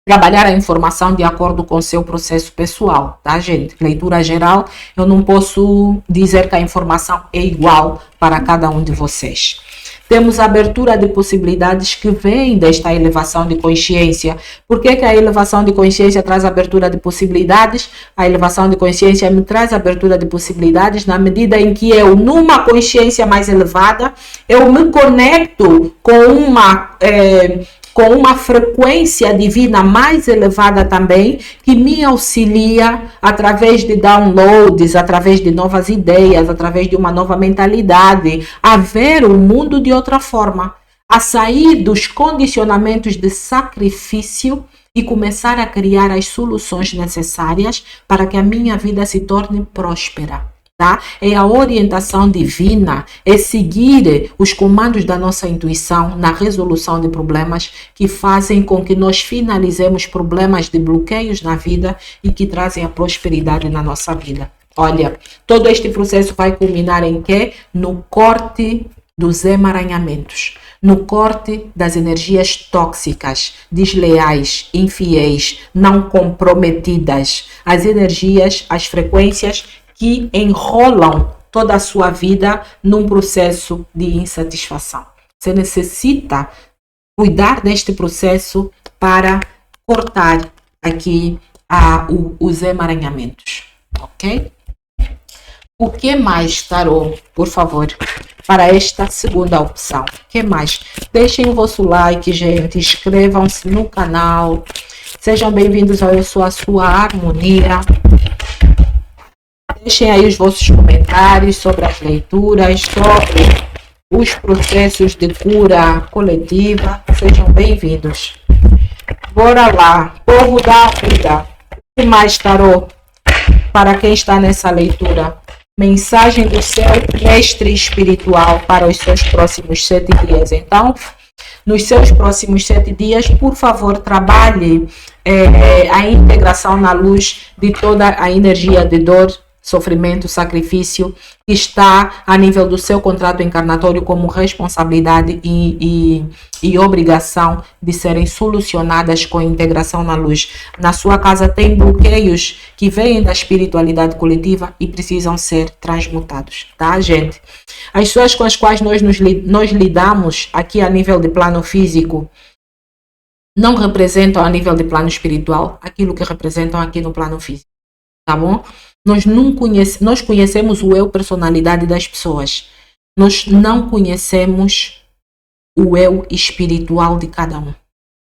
trabalhar a informação de acordo com o seu processo pessoal, tá, gente? Leitura geral, eu não posso dizer que a informação é igual para cada um de vocês. Temos abertura de possibilidades que vem desta elevação de consciência. Por que a elevação de consciência traz abertura de possibilidades? A elevação de consciência me traz abertura de possibilidades na medida em que eu, numa consciência mais elevada, eu me conecto com uma frequência divina mais elevada também, que me auxilia através de downloads, através de novas ideias, através de uma nova mentalidade, a ver o mundo de outra forma, a sair dos condicionamentos de sacrifício e começar a criar as soluções necessárias para que a minha vida se torne próspera. tá? É a orientação divina, é seguir os comandos da nossa intuição na resolução de problemas que fazem com que nós finalizemos problemas de bloqueios na vida e que trazem a prosperidade na nossa vida. Olha, todo este processo vai culminar em quê? No corte dos emaranhamentos, no corte das energias tóxicas, desleais, infiéis, não comprometidas, as energias, as frequências que enrolam toda a sua vida num processo de insatisfação. Você necessita cuidar deste processo para cortar aqui os emaranhamentos, ok? O que mais, tarô, por favor, para esta segunda opção? O que mais? Deixem o vosso like, gente, inscrevam-se no canal, sejam bem-vindos ao Eu Sou a Sua Harmonia. Deixem aí os vossos comentários sobre as leituras, sobre os processos de cura coletiva. Sejam bem-vindos. Bora lá, povo da vida. O que mais, tarô, para quem está nessa leitura? Mensagem do seu mestre espiritual para os seus próximos 7 dias. Então, nos seus próximos 7 dias, por favor, trabalhe a integração na luz de toda a energia de dor, sofrimento, sacrifício que está a nível do seu contrato encarnatório como responsabilidade e obrigação de serem solucionadas com integração na luz. Na sua casa tem bloqueios que vêm da espiritualidade coletiva e precisam ser transmutados, tá, gente? As pessoas com as quais nós lidamos aqui a nível de plano físico não representam a nível de plano espiritual aquilo que representam aqui no plano físico, tá bom? Nós conhecemos o eu personalidade das pessoas. Nós não conhecemos o eu espiritual de cada um.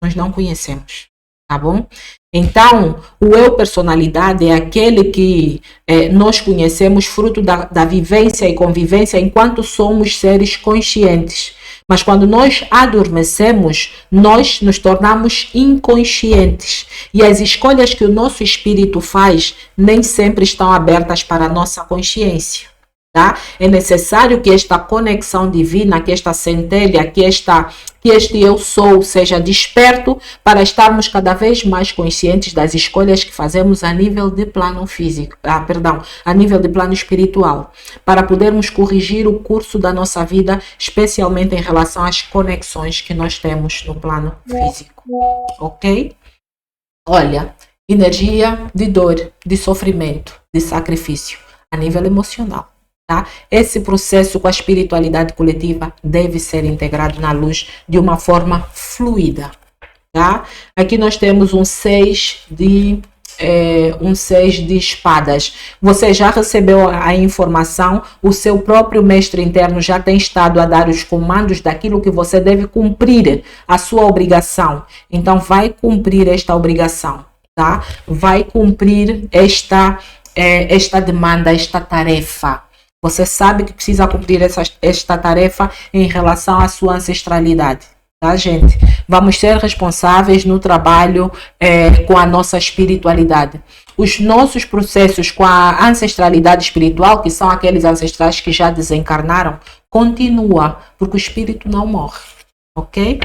Nós não conhecemos, tá bom? Então, o eu personalidade é aquele que nós conhecemos fruto da vivência e convivência enquanto somos seres conscientes. Mas quando nós adormecemos, nós nos tornamos inconscientes. E as escolhas que o nosso espírito faz nem sempre estão abertas para a nossa consciência. Tá? É necessário que esta conexão divina, que esta centelha, que este eu sou seja desperto para estarmos cada vez mais conscientes das escolhas que fazemos a nível de plano físico, a nível de plano espiritual, para podermos corrigir o curso da nossa vida, especialmente em relação às conexões que nós temos no plano físico, ok? Olha, energia de dor, de sofrimento, de sacrifício, a nível emocional. Tá? Esse processo com a espiritualidade coletiva deve ser integrado na luz de uma forma fluida. Tá? Aqui nós temos um 6 de espadas. Você já recebeu a informação, o seu próprio mestre interno já tem estado a dar os comandos daquilo que você deve cumprir, a sua obrigação. Então vai cumprir esta obrigação, tá? Vai cumprir esta demanda, esta tarefa. Você sabe que precisa cumprir esta tarefa em relação à sua ancestralidade, tá, gente? Vamos ser responsáveis no trabalho com a nossa espiritualidade. Os nossos processos com a ancestralidade espiritual, que são aqueles ancestrais que já desencarnaram, continua, porque o espírito não morre, ok?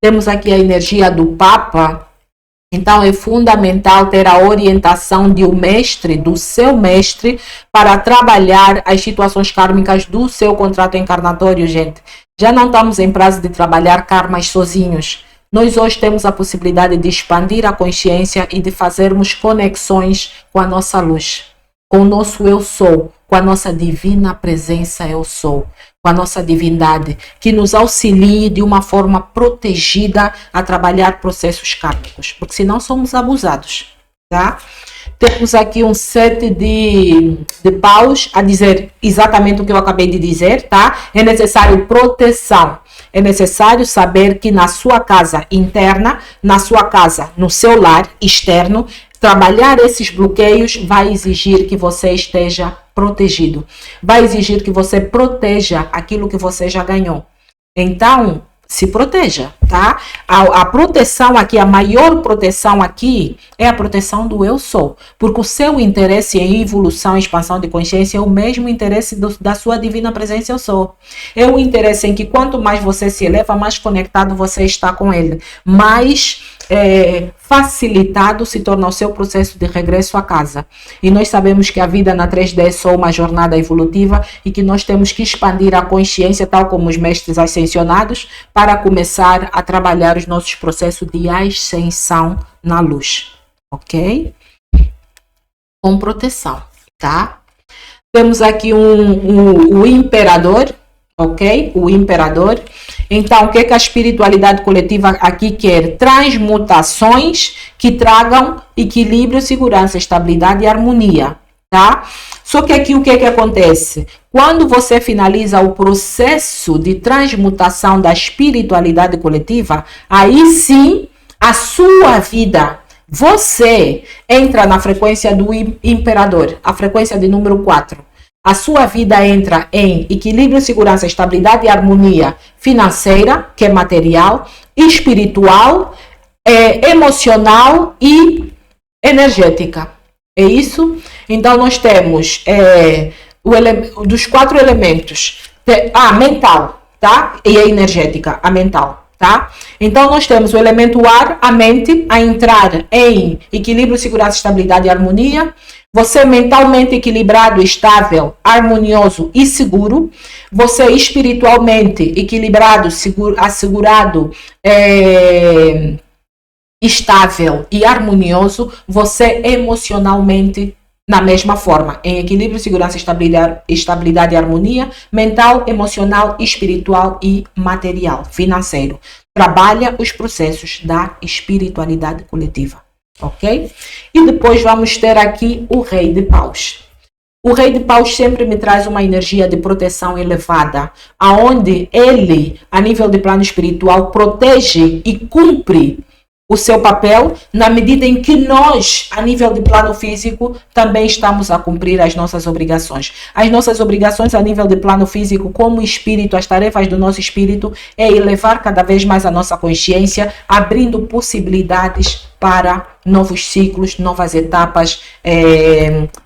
Temos aqui a energia do Papa. Então, é fundamental ter a orientação de um mestre, do seu mestre, para trabalhar as situações kármicas do seu contrato encarnatório, gente. Já não estamos em prazo de trabalhar karmas sozinhos. Nós hoje temos a possibilidade de expandir a consciência e de fazermos conexões com a nossa luz, com o nosso eu sou, com a nossa divina presença eu sou, com a nossa divindade, que nos auxilie de uma forma protegida a trabalhar processos kármicos, porque senão somos abusados, tá? Temos aqui um 7 de paus a dizer exatamente o que eu acabei de dizer, tá? É necessário proteção. É necessário saber que na sua casa interna, na sua casa, no seu lar externo, trabalhar esses bloqueios vai exigir que você esteja protegido. Vai exigir que você proteja aquilo que você já ganhou. Então, se proteja, tá? A proteção aqui, a maior proteção aqui é a proteção do eu sou, porque o seu interesse em evolução e expansão de consciência é o mesmo interesse da sua divina presença eu sou. É o interesse em que quanto mais você se eleva, mais conectado você está com ele, mais facilitado se torna o seu processo de regresso a casa. E nós sabemos que a vida na 3D é só uma jornada evolutiva e que nós temos que expandir a consciência, tal como os mestres ascensionados, para começar a trabalhar os nossos processos de ascensão na luz, ok? Com proteção, tá? Temos aqui o imperador, ok? O imperador. Então, o que a espiritualidade coletiva aqui quer? Transmutações que tragam equilíbrio, segurança, estabilidade e harmonia, tá? Só que aqui o que acontece? Quando você finaliza o processo de transmutação da espiritualidade coletiva, aí sim a sua vida, você entra na frequência do imperador, a frequência de número 4. A sua vida entra em equilíbrio, segurança, estabilidade e harmonia financeira, que é material, espiritual, emocional e energética. É isso? Então, nós temos dos 4 elementos, mental, tá? E a energética, a mental, tá? Então, nós temos o elemento ar, a mente, a entrar em equilíbrio, segurança, estabilidade e harmonia. Você mentalmente equilibrado, estável, harmonioso e seguro. Você espiritualmente equilibrado, assegurado, estável e harmonioso. Você emocionalmente na mesma forma, em equilíbrio, segurança, estabilidade e harmonia, mental, emocional, espiritual e material, financeiro. Trabalha os processos da espiritualidade coletiva. Ok? E depois vamos ter aqui o Rei de Paus. O Rei de Paus sempre me traz uma energia de proteção elevada, aonde ele, a nível de plano espiritual, protege e cumpre o seu papel, na medida em que nós, a nível de plano físico, também estamos a cumprir as nossas obrigações. As nossas obrigações a nível de plano físico, como espírito, as tarefas do nosso espírito, é elevar cada vez mais a nossa consciência, abrindo possibilidades para novos ciclos, novas etapas,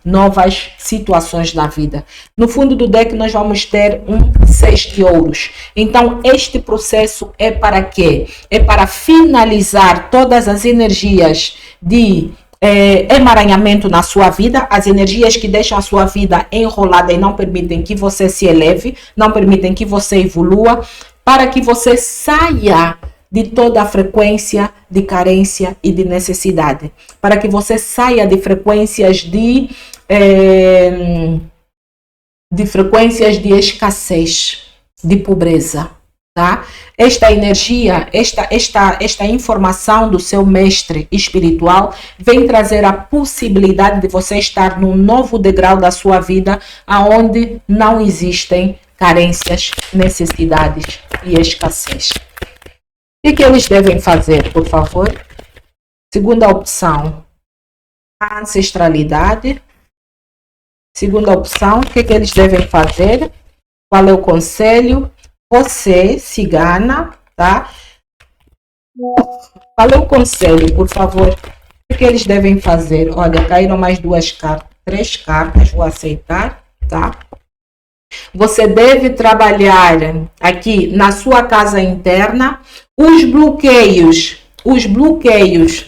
novas situações na vida. No fundo do deck nós vamos ter um 6 de ouros. Então este processo é para quê? É para finalizar todas as energias de emaranhamento na sua vida, as energias que deixam a sua vida enrolada e não permitem que você se eleve, não permitem que você evolua, para que você saia de toda a frequência de carência e de necessidade, para que você saia de frequências de escassez, de pobreza, tá? Esta energia, esta informação do seu mestre espiritual vem trazer a possibilidade de você estar num novo degrau da sua vida, aonde não existem carências, necessidades e escassez. O que eles devem fazer, por favor? Segunda opção, a ancestralidade. Segunda opção, o que eles devem fazer? Qual é o conselho? Você, cigana, tá? Qual é o conselho, por favor? O que eles devem fazer? Olha, caíram mais 2 cartas, 3 cartas, vou aceitar, tá? Você deve trabalhar aqui na sua casa interna os bloqueios,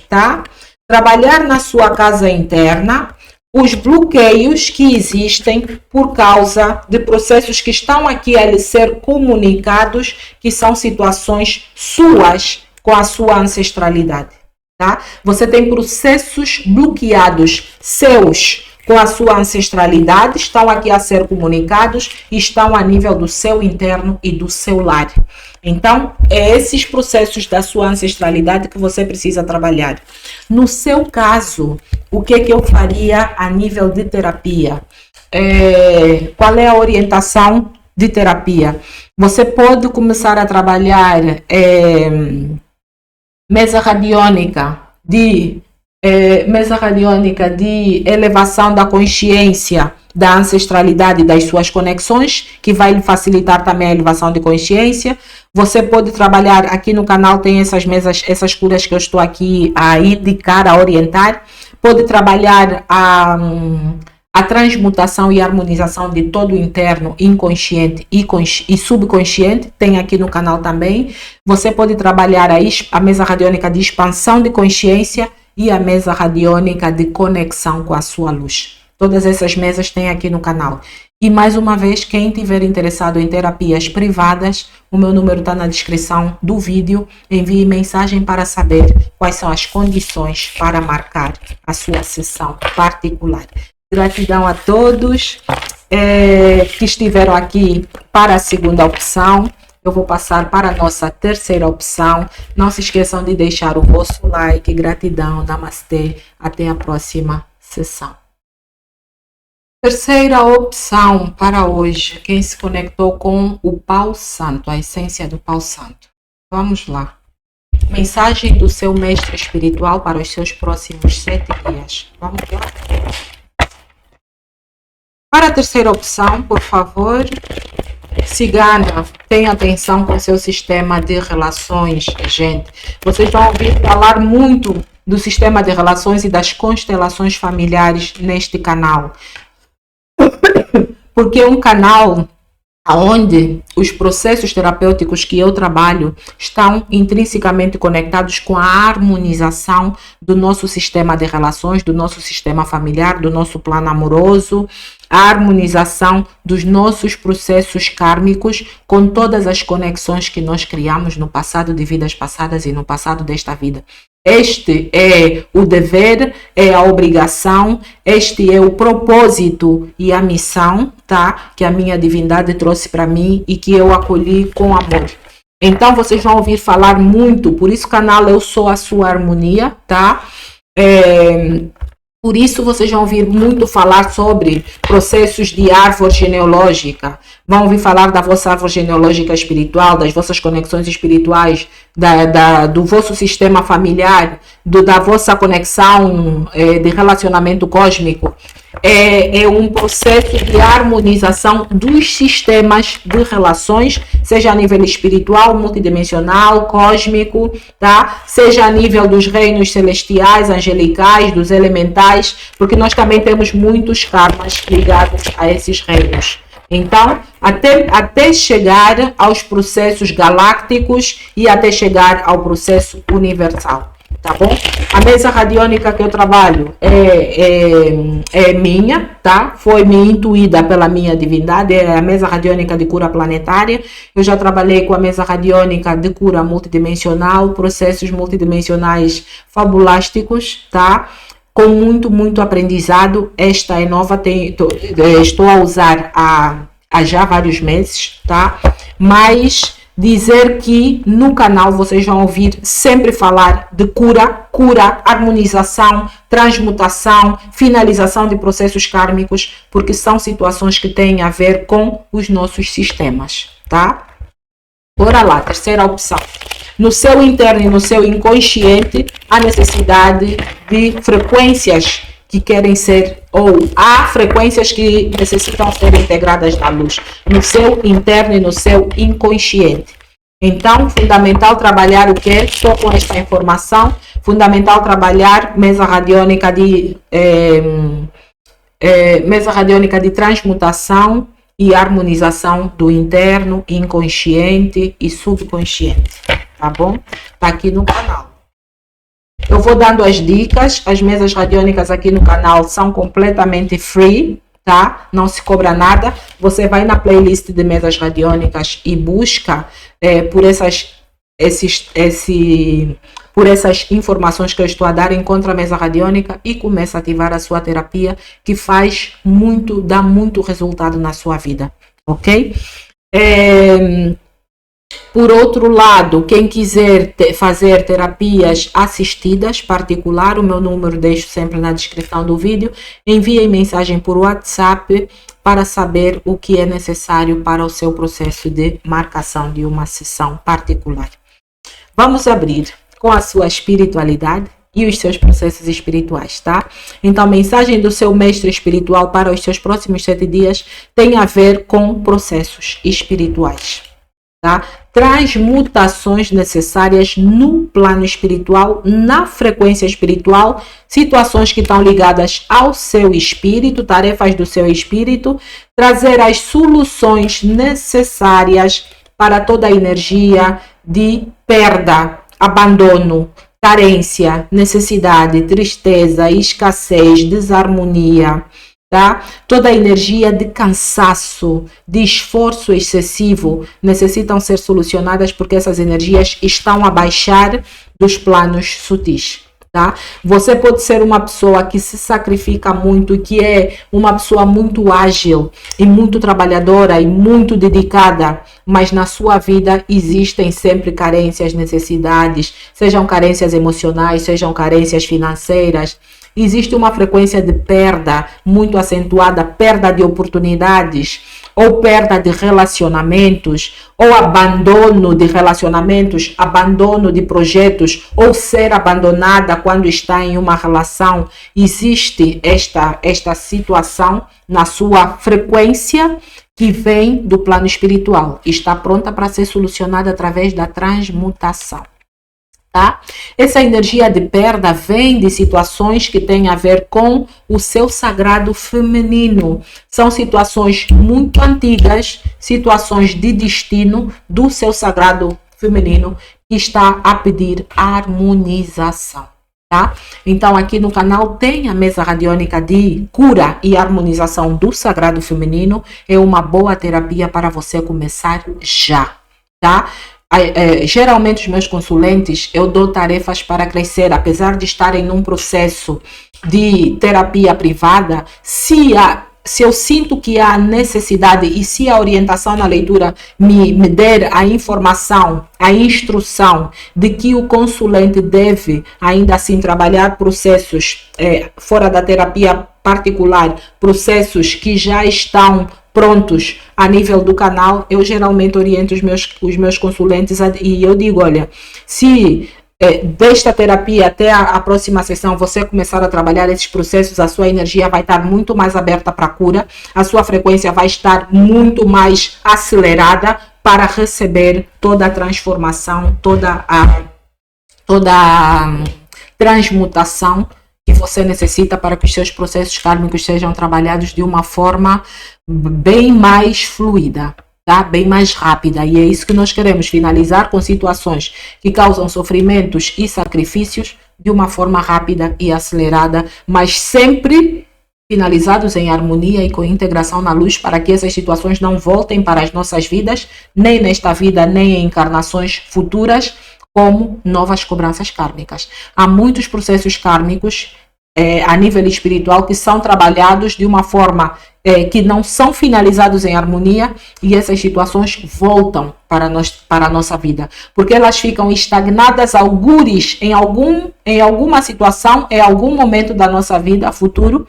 tá? Trabalhar na sua casa interna os bloqueios que existem por causa de processos que estão aqui a lhe ser comunicados, que são situações suas com a sua ancestralidade, tá? Você tem processos bloqueados seus com a sua ancestralidade, estão aqui a ser comunicados e estão a nível do seu interno e do seu lar. Então, é esses processos da sua ancestralidade que você precisa trabalhar. No seu caso, o que eu faria a nível de terapia? Qual é a orientação de terapia? Você pode começar a trabalhar mesa radiônica de elevação da consciência da ancestralidade e das suas conexões, que vai lhe facilitar também a elevação de consciência. Você pode trabalhar aqui no canal, tem essas mesas, essas curas que eu estou aqui a indicar, a orientar. Pode trabalhar a transmutação e harmonização de todo o interno, inconsciente e subconsciente, tem aqui no canal também. Você pode trabalhar a mesa radiônica de expansão de consciência e a mesa radiônica de conexão com a sua luz. Todas essas mesas tem aqui no canal. E mais uma vez, quem tiver interessado em terapias privadas, o meu número está na descrição do vídeo. Envie mensagem para saber quais são as condições para marcar a sua sessão particular. Gratidão a todos que estiveram aqui para a segunda opção. Eu vou passar para a nossa terceira opção. Não se esqueçam de deixar o vosso like. Gratidão, namastê. Até a próxima sessão. Terceira opção para hoje. Quem se conectou com o Pau Santo, a essência do Pau Santo. Vamos lá. Mensagem do seu mestre espiritual para os seus próximos 7 dias. Vamos lá. Para a terceira opção, por favor, cigana, tenha atenção com seu sistema de relações, gente. Vocês vão ouvir falar muito do sistema de relações e das constelações familiares neste canal. Porque é um canal onde os processos terapêuticos que eu trabalho estão intrinsecamente conectados com a harmonização do nosso sistema de relações, do nosso sistema familiar, do nosso plano amoroso, a harmonização dos nossos processos kármicos com todas as conexões que nós criamos no passado de vidas passadas e no passado desta vida. Este é o dever, é a obrigação, este é o propósito e a missão, tá? Que a minha divindade trouxe para mim e que eu acolhi com amor. Então, vocês vão ouvir falar muito, por isso o canal Eu Sou a Sua Harmonia, tá? Por isso vocês vão ouvir muito falar sobre processos de árvore genealógica, vão ouvir falar da vossa árvore genealógica espiritual, das vossas conexões espirituais, do vosso sistema familiar, da vossa conexão de relacionamento cósmico. É um processo de harmonização dos sistemas de relações, seja a nível espiritual, multidimensional, cósmico, tá? Seja a nível dos reinos celestiais, angelicais, dos elementais, porque nós também temos muitos karmas ligados a esses reinos. Então, até chegar aos processos galácticos e até chegar ao processo universal. Tá bom? A mesa radiônica que eu trabalho é minha, tá? Foi me intuída pela minha divindade, é a mesa radiônica de cura planetária. Eu já trabalhei com a mesa radiônica de cura multidimensional, processos multidimensionais fabulásticos, tá? Com muito aprendizado. Esta é nova, estou a usar há já vários meses, tá? Mas dizer que no canal vocês vão ouvir sempre falar de cura, harmonização, transmutação, finalização de processos kármicos, porque são situações que têm a ver com os nossos sistemas, tá? Bora lá, terceira opção. No seu interno e no seu inconsciente, a necessidade de frequências que querem ser, ou há frequências que necessitam ser integradas na luz, no seu interno e no seu inconsciente. Então, fundamental trabalhar o que? Estou com esta informação, fundamental trabalhar mesa radiônica de transmutação e harmonização do interno, inconsciente e subconsciente, tá bom? Tá aqui no canal. Eu vou dando as dicas, as mesas radiônicas aqui no canal são completamente free, tá? Não se cobra nada. Você vai na playlist de mesas radiônicas e busca por essas informações que eu estou a dar, encontra a mesa radiônica e começa a ativar a sua terapia, que dá muito resultado na sua vida, ok? Por outro lado, quem quiser fazer terapias assistidas particular, o meu número deixo sempre na descrição do vídeo. Envie mensagem por WhatsApp para saber o que é necessário para o seu processo de marcação de uma sessão particular. Vamos abrir com a sua espiritualidade, e os seus processos espirituais, tá? Então, a mensagem do seu mestre espiritual para os seus próximos 7 dias tem a ver com processos espirituais, tá? Transmutações necessárias no plano espiritual, na frequência espiritual, situações que estão ligadas ao seu espírito, tarefas do seu espírito, trazer as soluções necessárias para toda a energia de perda, abandono, carência, necessidade, tristeza, escassez, desarmonia, tá? Toda a energia de cansaço, de esforço excessivo necessitam ser solucionadas porque essas energias estão a baixar dos planos sutis. Tá? Você pode ser uma pessoa que se sacrifica muito, que é uma pessoa muito ágil e muito trabalhadora e muito dedicada, mas na sua vida existem sempre carências, necessidades, sejam carências emocionais, sejam carências financeiras. Existe uma frequência de perda muito acentuada, perda de oportunidades, ou perda de relacionamentos, ou abandono de relacionamentos, abandono de projetos, ou ser abandonada quando está em uma relação. Existe esta situação na sua frequência que vem do plano espiritual. Está pronta para ser solucionada através da transmutação. Tá? Essa energia de perda vem de situações que têm a ver com o seu sagrado feminino. São situações muito antigas, situações de destino do seu sagrado feminino que está a pedir harmonização. Tá? Então aqui no canal tem a mesa radiônica de cura e harmonização do sagrado feminino. É uma boa terapia para você começar já. Tá? Geralmente os meus consulentes, eu dou tarefas para crescer, apesar de estarem num processo de terapia privada, se eu sinto que há necessidade e se a orientação na leitura me der a informação, a instrução de que o consulente deve ainda assim trabalhar processos fora da terapia particular, processos que já estão prontos a nível do canal, eu geralmente oriento os meus consulentes e eu digo, olha, se desta terapia até a próxima sessão você começar a trabalhar esses processos, a sua energia vai estar muito mais aberta para a cura, a sua frequência vai estar muito mais acelerada para receber toda a transformação, toda a transmutação que você necessita para que os seus processos kármicos sejam trabalhados de uma forma bem mais fluida, tá? Bem mais rápida. E é isso que nós queremos, finalizar com situações que causam sofrimentos e sacrifícios de uma forma rápida e acelerada, mas sempre finalizados em harmonia e com integração na luz, para que essas situações não voltem para as nossas vidas, nem nesta vida, nem em encarnações futuras, como novas cobranças kármicas. Há muitos processos kármicos a nível espiritual que são trabalhados de uma forma que não são finalizados em harmonia, e essas situações voltam para a nossa vida, porque elas ficam estagnadas, algures em alguma situação, em algum momento da nossa vida futuro.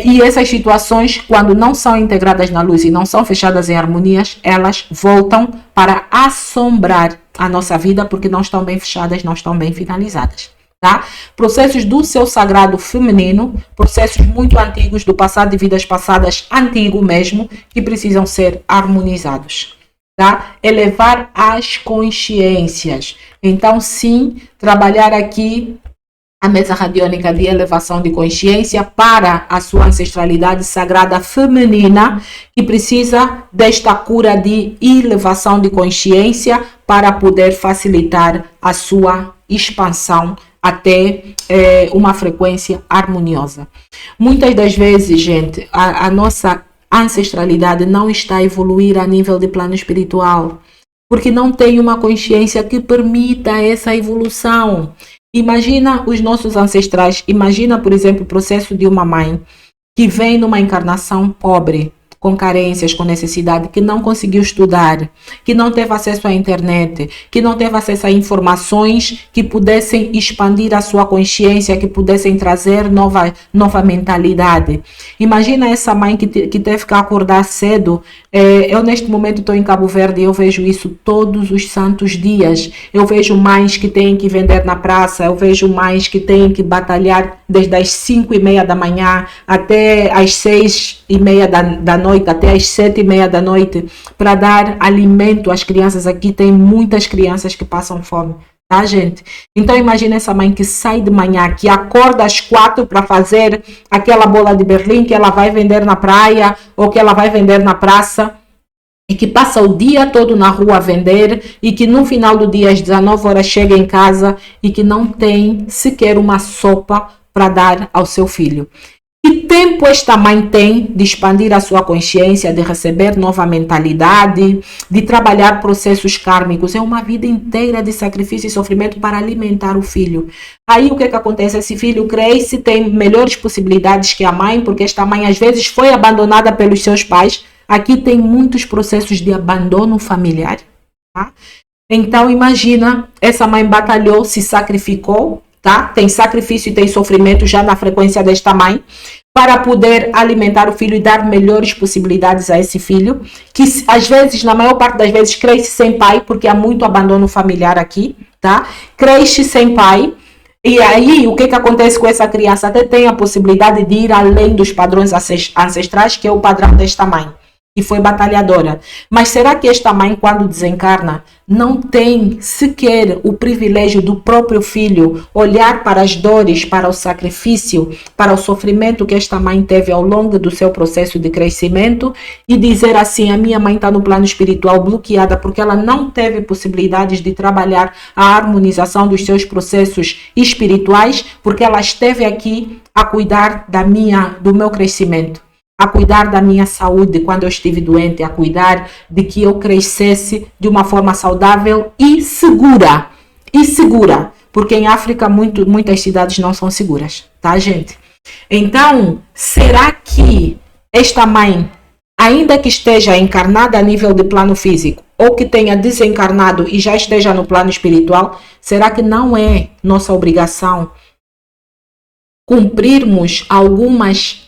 E essas situações, quando não são integradas na luz e não são fechadas em harmonias, elas voltam para assombrar a nossa vida, porque não estão bem fechadas, não estão bem finalizadas. Tá? Processos do seu sagrado feminino, processos muito antigos, do passado, de vidas passadas, antigo mesmo, que precisam ser harmonizados. Tá? Elevar as consciências. Então, sim, trabalhar aqui a mesa radiônica de elevação de consciência para a sua ancestralidade sagrada feminina, que precisa desta cura de elevação de consciência para poder facilitar a sua expansão até uma frequência harmoniosa. Muitas das vezes, gente, a nossa ancestralidade não está a evoluir a nível de plano espiritual, porque não tem uma consciência que permita essa evolução. Imagina os nossos ancestrais, imagina, por exemplo, o processo de uma mãe que vem numa encarnação pobre, com carências, com necessidade, que não conseguiu estudar, que não teve acesso à internet, que não teve acesso a informações que pudessem expandir a sua consciência, que pudessem trazer nova mentalidade. Imagina essa mãe que teve que acordar cedo. Eu neste momento estou em Cabo Verde e eu vejo isso todos os santos dias. Eu vejo mães que têm que vender na praça, eu vejo mães que têm que batalhar desde as 5:30 da manhã até as 6:30 da noite, até as 7:30 da noite, para dar alimento às crianças. Aqui tem muitas crianças que passam fome, tá, gente? Então imagina essa mãe que sai de manhã, que acorda às 4 para fazer aquela bola de Berlim que ela vai vender na praia ou que ela vai vender na praça, e que passa o dia todo na rua a vender, e que no final do dia às 19 horas chega em casa e que não tem sequer uma sopa para dar ao seu filho. Que tempo esta mãe tem de expandir a sua consciência, de receber nova mentalidade, de trabalhar processos kármicos? É uma vida inteira de sacrifício e sofrimento para alimentar o filho. Aí o que acontece? Esse filho cresce, tem melhores possibilidades que a mãe, porque esta mãe às vezes foi abandonada pelos seus pais. Aqui tem muitos processos de abandono familiar, tá? Então imagina, essa mãe batalhou, se sacrificou, tá? Tem sacrifício e tem sofrimento já na frequência desta mãe, para poder alimentar o filho e dar melhores possibilidades a esse filho, que às vezes, na maior parte das vezes, cresce sem pai, porque há muito abandono familiar aqui, tá? Cresce sem pai. E aí, o que acontece com essa criança? Até tem a possibilidade de ir além dos padrões ancestrais, que é o padrão desta mãe, que foi batalhadora. Mas será que esta mãe, quando desencarna, não tem sequer o privilégio do próprio filho olhar para as dores, para o sacrifício, para o sofrimento que esta mãe teve ao longo do seu processo de crescimento e dizer assim: a minha mãe está no plano espiritual bloqueada porque ela não teve possibilidades de trabalhar a harmonização dos seus processos espirituais, porque ela esteve aqui a cuidar do meu crescimento, a cuidar da minha saúde quando eu estive doente, a cuidar de que eu crescesse de uma forma saudável e segura. E segura, porque em África muitas cidades não são seguras, tá, gente? Então, será que esta mãe, ainda que esteja encarnada a nível de plano físico, ou que tenha desencarnado e já esteja no plano espiritual, será que não é nossa obrigação cumprirmos algumas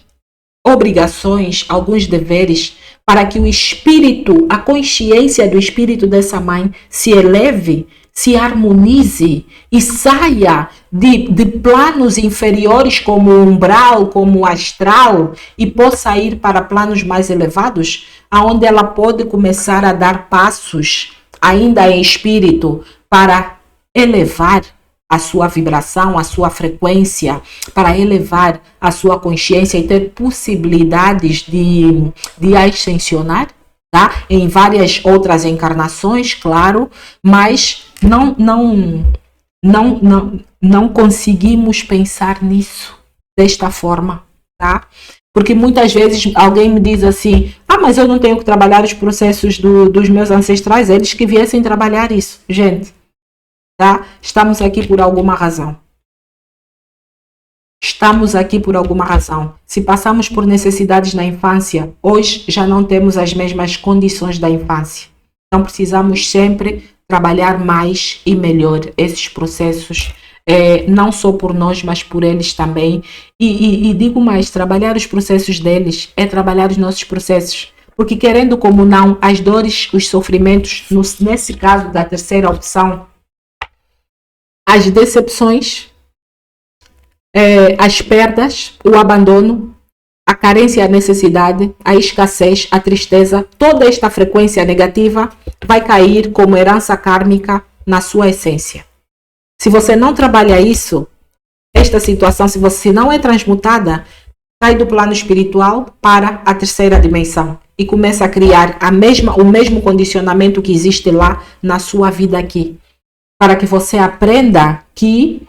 obrigações, alguns deveres, para que o espírito, a consciência do espírito dessa mãe se eleve, se harmonize e saia de planos inferiores como o umbral, como o astral, e possa ir para planos mais elevados, aonde ela pode começar a dar passos, ainda em espírito, para elevar a sua vibração, a sua frequência, para elevar a sua consciência e ter possibilidades de ascensionar, tá? Em várias outras encarnações, claro, mas não conseguimos pensar nisso desta forma, tá? Porque muitas vezes alguém me diz assim: ah, mas eu não tenho que trabalhar os processos dos meus ancestrais, eles que viessem trabalhar isso. Gente, tá? Estamos aqui por alguma razão. Estamos aqui por alguma razão. Se passamos por necessidades na infância, hoje já não temos as mesmas condições da infância. Então precisamos sempre trabalhar mais e melhor esses processos, não só por nós, mas por eles também. E digo mais, trabalhar os processos deles é trabalhar os nossos processos. Porque querendo como não, as dores, os sofrimentos, nesse caso da terceira opção, as decepções, as perdas, o abandono, a carência, a necessidade, a escassez, a tristeza, toda esta frequência negativa vai cair como herança kármica na sua essência. Se você não trabalha isso, esta situação, se você não é transmutada, cai do plano espiritual para a terceira dimensão e começa a criar o mesmo condicionamento que existe lá na sua vida aqui. Para que você aprenda que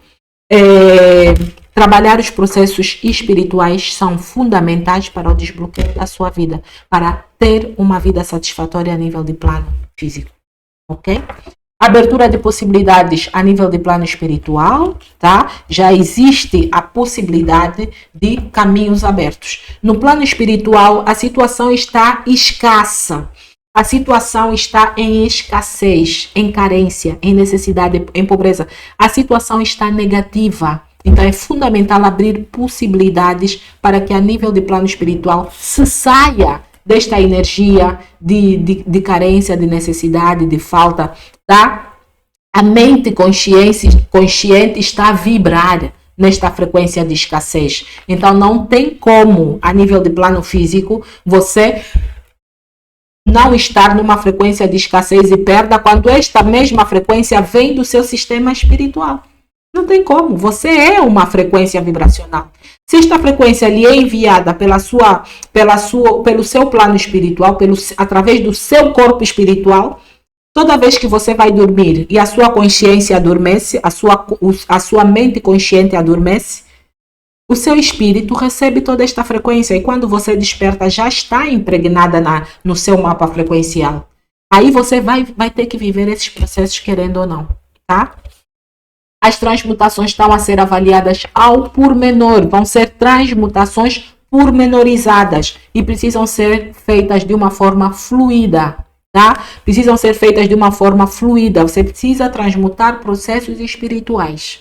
trabalhar os processos espirituais são fundamentais para o desbloqueio da sua vida, para ter uma vida satisfatória a nível de plano físico, ok? Abertura de possibilidades a nível de plano espiritual, tá? Já existe a possibilidade de caminhos abertos. No plano espiritual, a situação está escassa. A situação está em escassez, em carência, em necessidade, em pobreza. A situação está negativa. Então é fundamental abrir possibilidades para que a nível de plano espiritual se saia desta energia de carência, de necessidade, de falta, tá? A mente consciente está a vibrar nesta frequência de escassez. Então não tem como, a nível de plano físico, você não estar numa frequência de escassez e perda quando esta mesma frequência vem do seu sistema espiritual. Não tem como, você é uma frequência vibracional. Se esta frequência lhe é enviada pelo seu plano espiritual, através do seu corpo espiritual, toda vez que você vai dormir e a sua consciência adormece, a sua mente consciente adormece, o seu espírito recebe toda esta frequência e quando você desperta já está impregnada no seu mapa frequencial. Aí você vai ter que viver esses processos querendo ou não, tá? As transmutações estão a ser avaliadas ao pormenor, vão ser transmutações pormenorizadas e precisam ser feitas de uma forma fluida, tá? Precisam ser feitas de uma forma fluida, você precisa transmutar processos espirituais,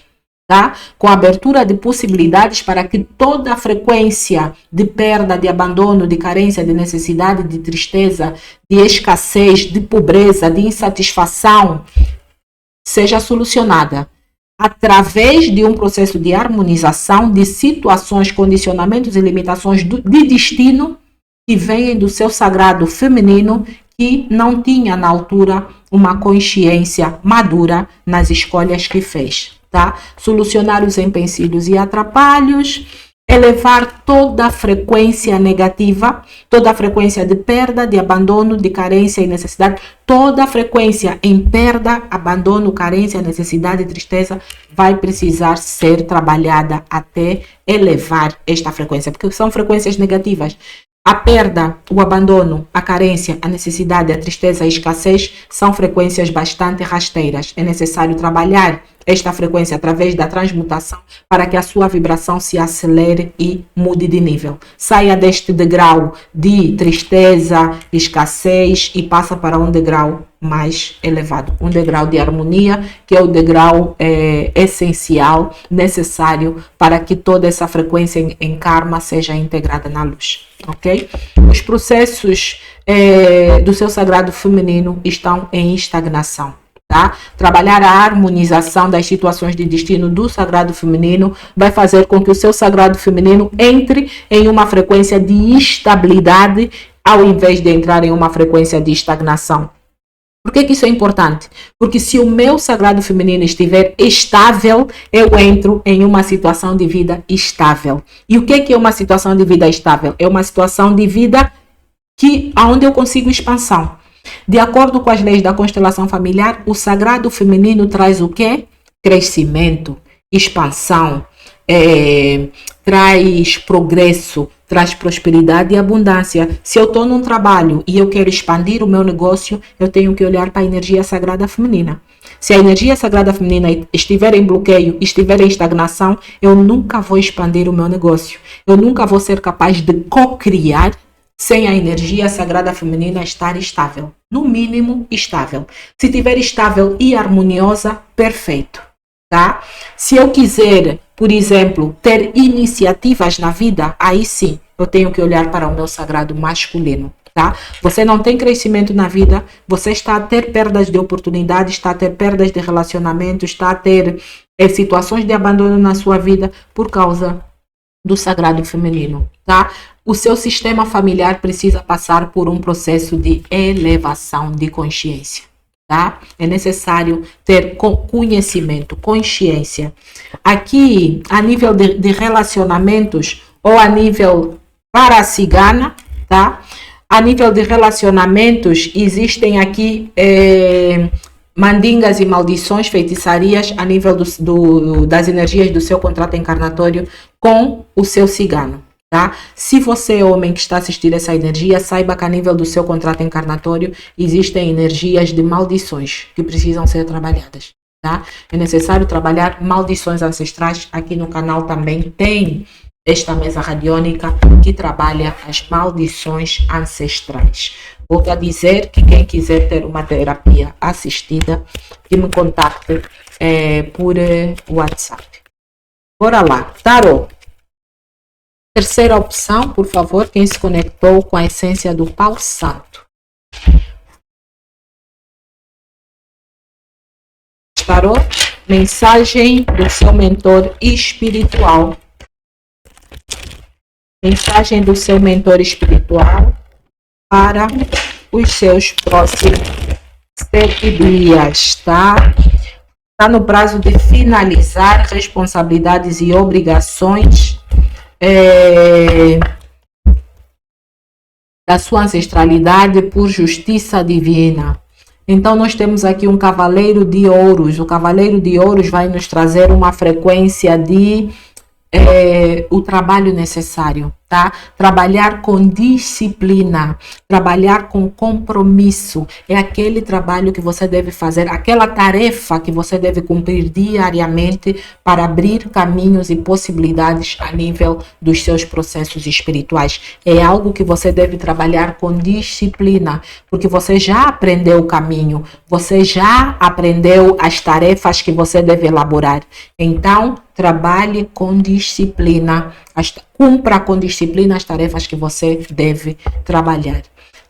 tá? Com abertura de possibilidades para que toda a frequência de perda, de abandono, de carência, de necessidade, de tristeza, de escassez, de pobreza, de insatisfação seja solucionada através de um processo de harmonização de situações, condicionamentos e limitações de destino que vêm do seu sagrado feminino que não tinha na altura uma consciência madura nas escolhas que fez, tá? Solucionar os empecilhos e atrapalhos, elevar toda a frequência negativa, toda a frequência de perda, de abandono, de carência e necessidade, toda a frequência em perda, abandono, carência, necessidade e tristeza vai precisar ser trabalhada até elevar esta frequência, porque são frequências negativas. A perda, o abandono, a carência, a necessidade, a tristeza, a escassez são frequências bastante rasteiras. É necessário trabalhar esta frequência através da transmutação para que a sua vibração se acelere e mude de nível. Saia deste degrau de tristeza, escassez e passa para um degrau mais elevado, um degrau de harmonia, que é o degrau essencial, necessário para que toda essa frequência em karma seja integrada na luz, ok? Os processos do seu sagrado feminino estão em estagnação, tá? Trabalhar a harmonização das situações de destino do sagrado feminino vai fazer com que o seu sagrado feminino entre em uma frequência de estabilidade ao invés de entrar em uma frequência de estagnação. Por que isso é importante? Porque se o meu sagrado feminino estiver estável, eu entro em uma situação de vida estável. E o que é uma situação de vida estável? É uma situação de vida onde eu consigo expansão. De acordo com as leis da constelação familiar, o sagrado feminino traz o quê? Crescimento, expansão, traz progresso, traz prosperidade e abundância. Se eu estou num trabalho e eu quero expandir o meu negócio, eu tenho que olhar para a energia sagrada feminina. Se a energia sagrada feminina estiver em bloqueio, estiver em estagnação, eu nunca vou expandir o meu negócio. Eu nunca vou ser capaz de co-criar sem a energia sagrada feminina estar estável. No mínimo, estável. Se estiver estável e harmoniosa, perfeito. Tá? Se eu quiser, por exemplo, ter iniciativas na vida, aí sim, eu tenho que olhar para o meu sagrado masculino, tá? Você não tem crescimento na vida, você está a ter perdas de oportunidades, está a ter perdas de relacionamento, está a ter situações de abandono na sua vida por causa do sagrado feminino, tá? O seu sistema familiar precisa passar por um processo de elevação de consciência. Tá? É necessário ter conhecimento, consciência. Aqui, a nível de relacionamentos, ou a nível para a cigana, tá? A nível de relacionamentos, existem aqui mandingas e maldições, feitiçarias, a nível das energias do seu contrato encarnatório com o seu cigano. Tá? Se você é homem que está assistindo essa energia, saiba que a nível do seu contrato encarnatório existem energias de maldições que precisam ser trabalhadas. Tá? É necessário trabalhar maldições ancestrais. Aqui no canal também tem esta mesa radiônica que trabalha as maldições ancestrais. Vou dizer que quem quiser ter uma terapia assistida, que me contacte por WhatsApp. Bora lá, tarô. Terceira opção, por favor, quem se conectou com a essência do Pau Santo. Tarô, mensagem do seu mentor espiritual. Mensagem do seu mentor espiritual para os seus próximos 7 dias, tá? Está no prazo de finalizar responsabilidades e obrigações da sua ancestralidade por justiça divina. Então nós temos aqui um cavaleiro de ouros. O cavaleiro de ouros vai nos trazer uma frequência de o trabalho necessário, tá? Trabalhar com disciplina, trabalhar com compromisso, é aquele trabalho que você deve fazer, aquela tarefa que você deve cumprir diariamente para abrir caminhos e possibilidades a nível dos seus processos espirituais. É algo que você deve trabalhar com disciplina, porque você já aprendeu o caminho, você já aprendeu as tarefas que você deve elaborar. Então, trabalhe com disciplina, cumpra com disciplina as tarefas que você deve trabalhar.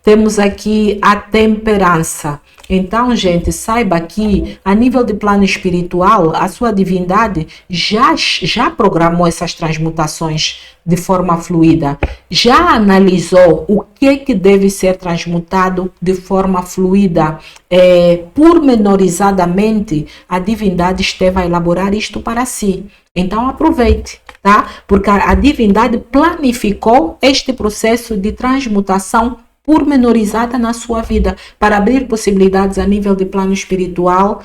Temos aqui a temperança. Então, gente, saiba que a nível de plano espiritual, a sua divindade já programou essas transmutações de forma fluida. Já analisou o que deve ser transmutado de forma fluida. Pormenorizadamente, a divindade esteve a elaborar isto para si. Então, aproveite, tá? Porque a divindade planificou este processo de transmutação pormenorizada na sua vida, para abrir possibilidades a nível de plano espiritual,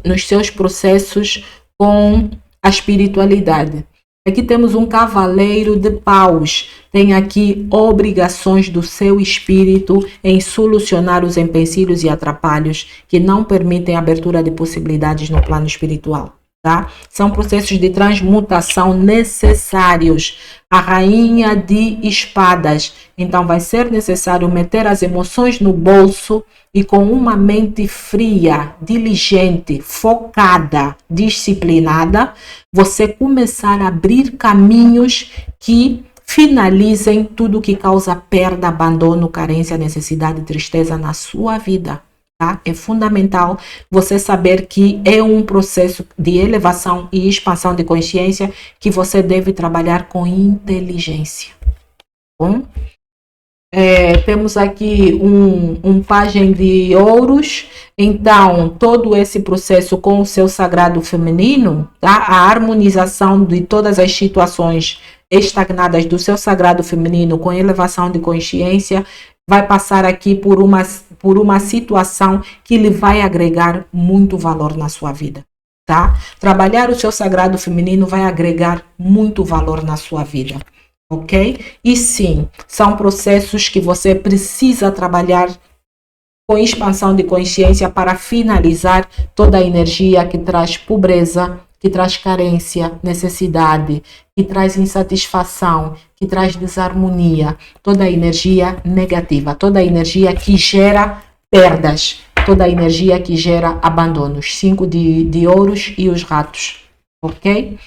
nos seus processos com a espiritualidade. Aqui temos um cavaleiro de paus, tem aqui obrigações do seu espírito em solucionar os empecilhos e atrapalhos que não permitem a abertura de possibilidades no plano espiritual. Tá? São processos de transmutação necessários. A rainha de espadas. Então vai ser necessário meter as emoções no bolso e com uma mente fria, diligente, focada, disciplinada, você começar a abrir caminhos que finalizem tudo que causa perda, abandono, carência, necessidade e tristeza na sua vida. Tá? É fundamental você saber que é um processo de elevação e expansão de consciência que você deve trabalhar com inteligência. Bom? Temos aqui um pajem de ouros. Então, todo esse processo com o seu sagrado feminino, tá? A harmonização de todas as situações estagnadas do seu sagrado feminino com elevação de consciência, vai passar aqui por uma situação que lhe vai agregar muito valor na sua vida, tá? Trabalhar o seu sagrado feminino vai agregar muito valor na sua vida, ok? E sim, são processos que você precisa trabalhar com expansão de consciência para finalizar toda a energia que traz pobreza, que traz carência, necessidade, que traz insatisfação, que traz desarmonia, toda a energia negativa, toda a energia que gera perdas, toda a energia que gera abandonos. 5 de ouros e os ratos, ok?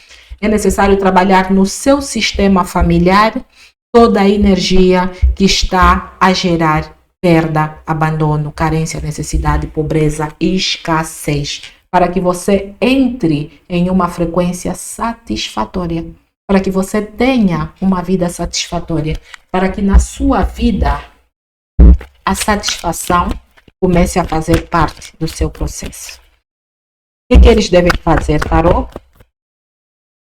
É necessário trabalhar no seu sistema familiar toda a energia que está a gerar perda, abandono, carência, necessidade, pobreza e escassez, para que você entre em uma frequência satisfatória, para que você tenha uma vida satisfatória, para que na sua vida a satisfação comece a fazer parte do seu processo. O que eles devem fazer, tarô?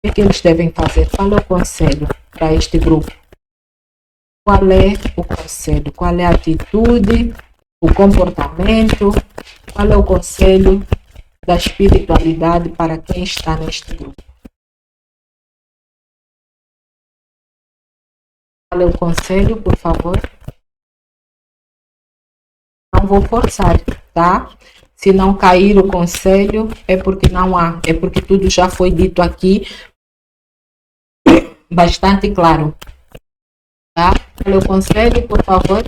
O que eles devem fazer? Qual é o conselho para este grupo? Qual é o conselho? Qual é a atitude, o comportamento? Qual é o conselho da espiritualidade para quem está neste grupo? Qual é o conselho, por favor? Não vou forçar, tá? Se não cair o conselho, é porque não há, é porque tudo já foi dito aqui, bastante claro, tá? Qual é o conselho, por favor?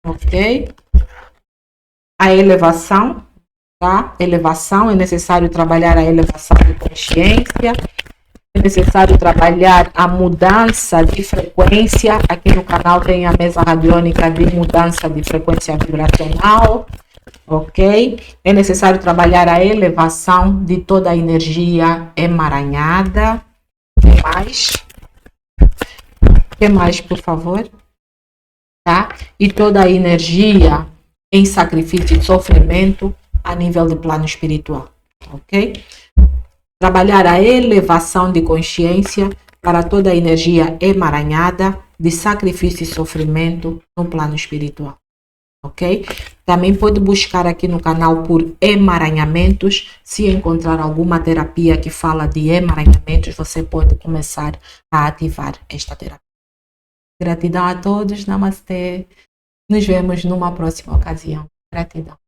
Ok? A elevação, tá? Elevação, é necessário trabalhar a elevação de consciência, é necessário trabalhar a mudança de frequência. Aqui no canal tem a mesa radiônica de mudança de frequência vibracional, ok? É necessário trabalhar a elevação de toda a energia emaranhada. Que mais? Que mais, por favor? Tá? E toda a energia em sacrifício e sofrimento a nível de plano espiritual, ok? Trabalhar a elevação de consciência para toda a energia emaranhada de sacrifício e sofrimento no plano espiritual, ok? Também pode buscar aqui no canal por emaranhamentos. Se encontrar alguma terapia que fala de emaranhamentos, você pode começar a ativar esta terapia. Gratidão a todos, namastê. Nos vemos numa próxima ocasião. Gratidão.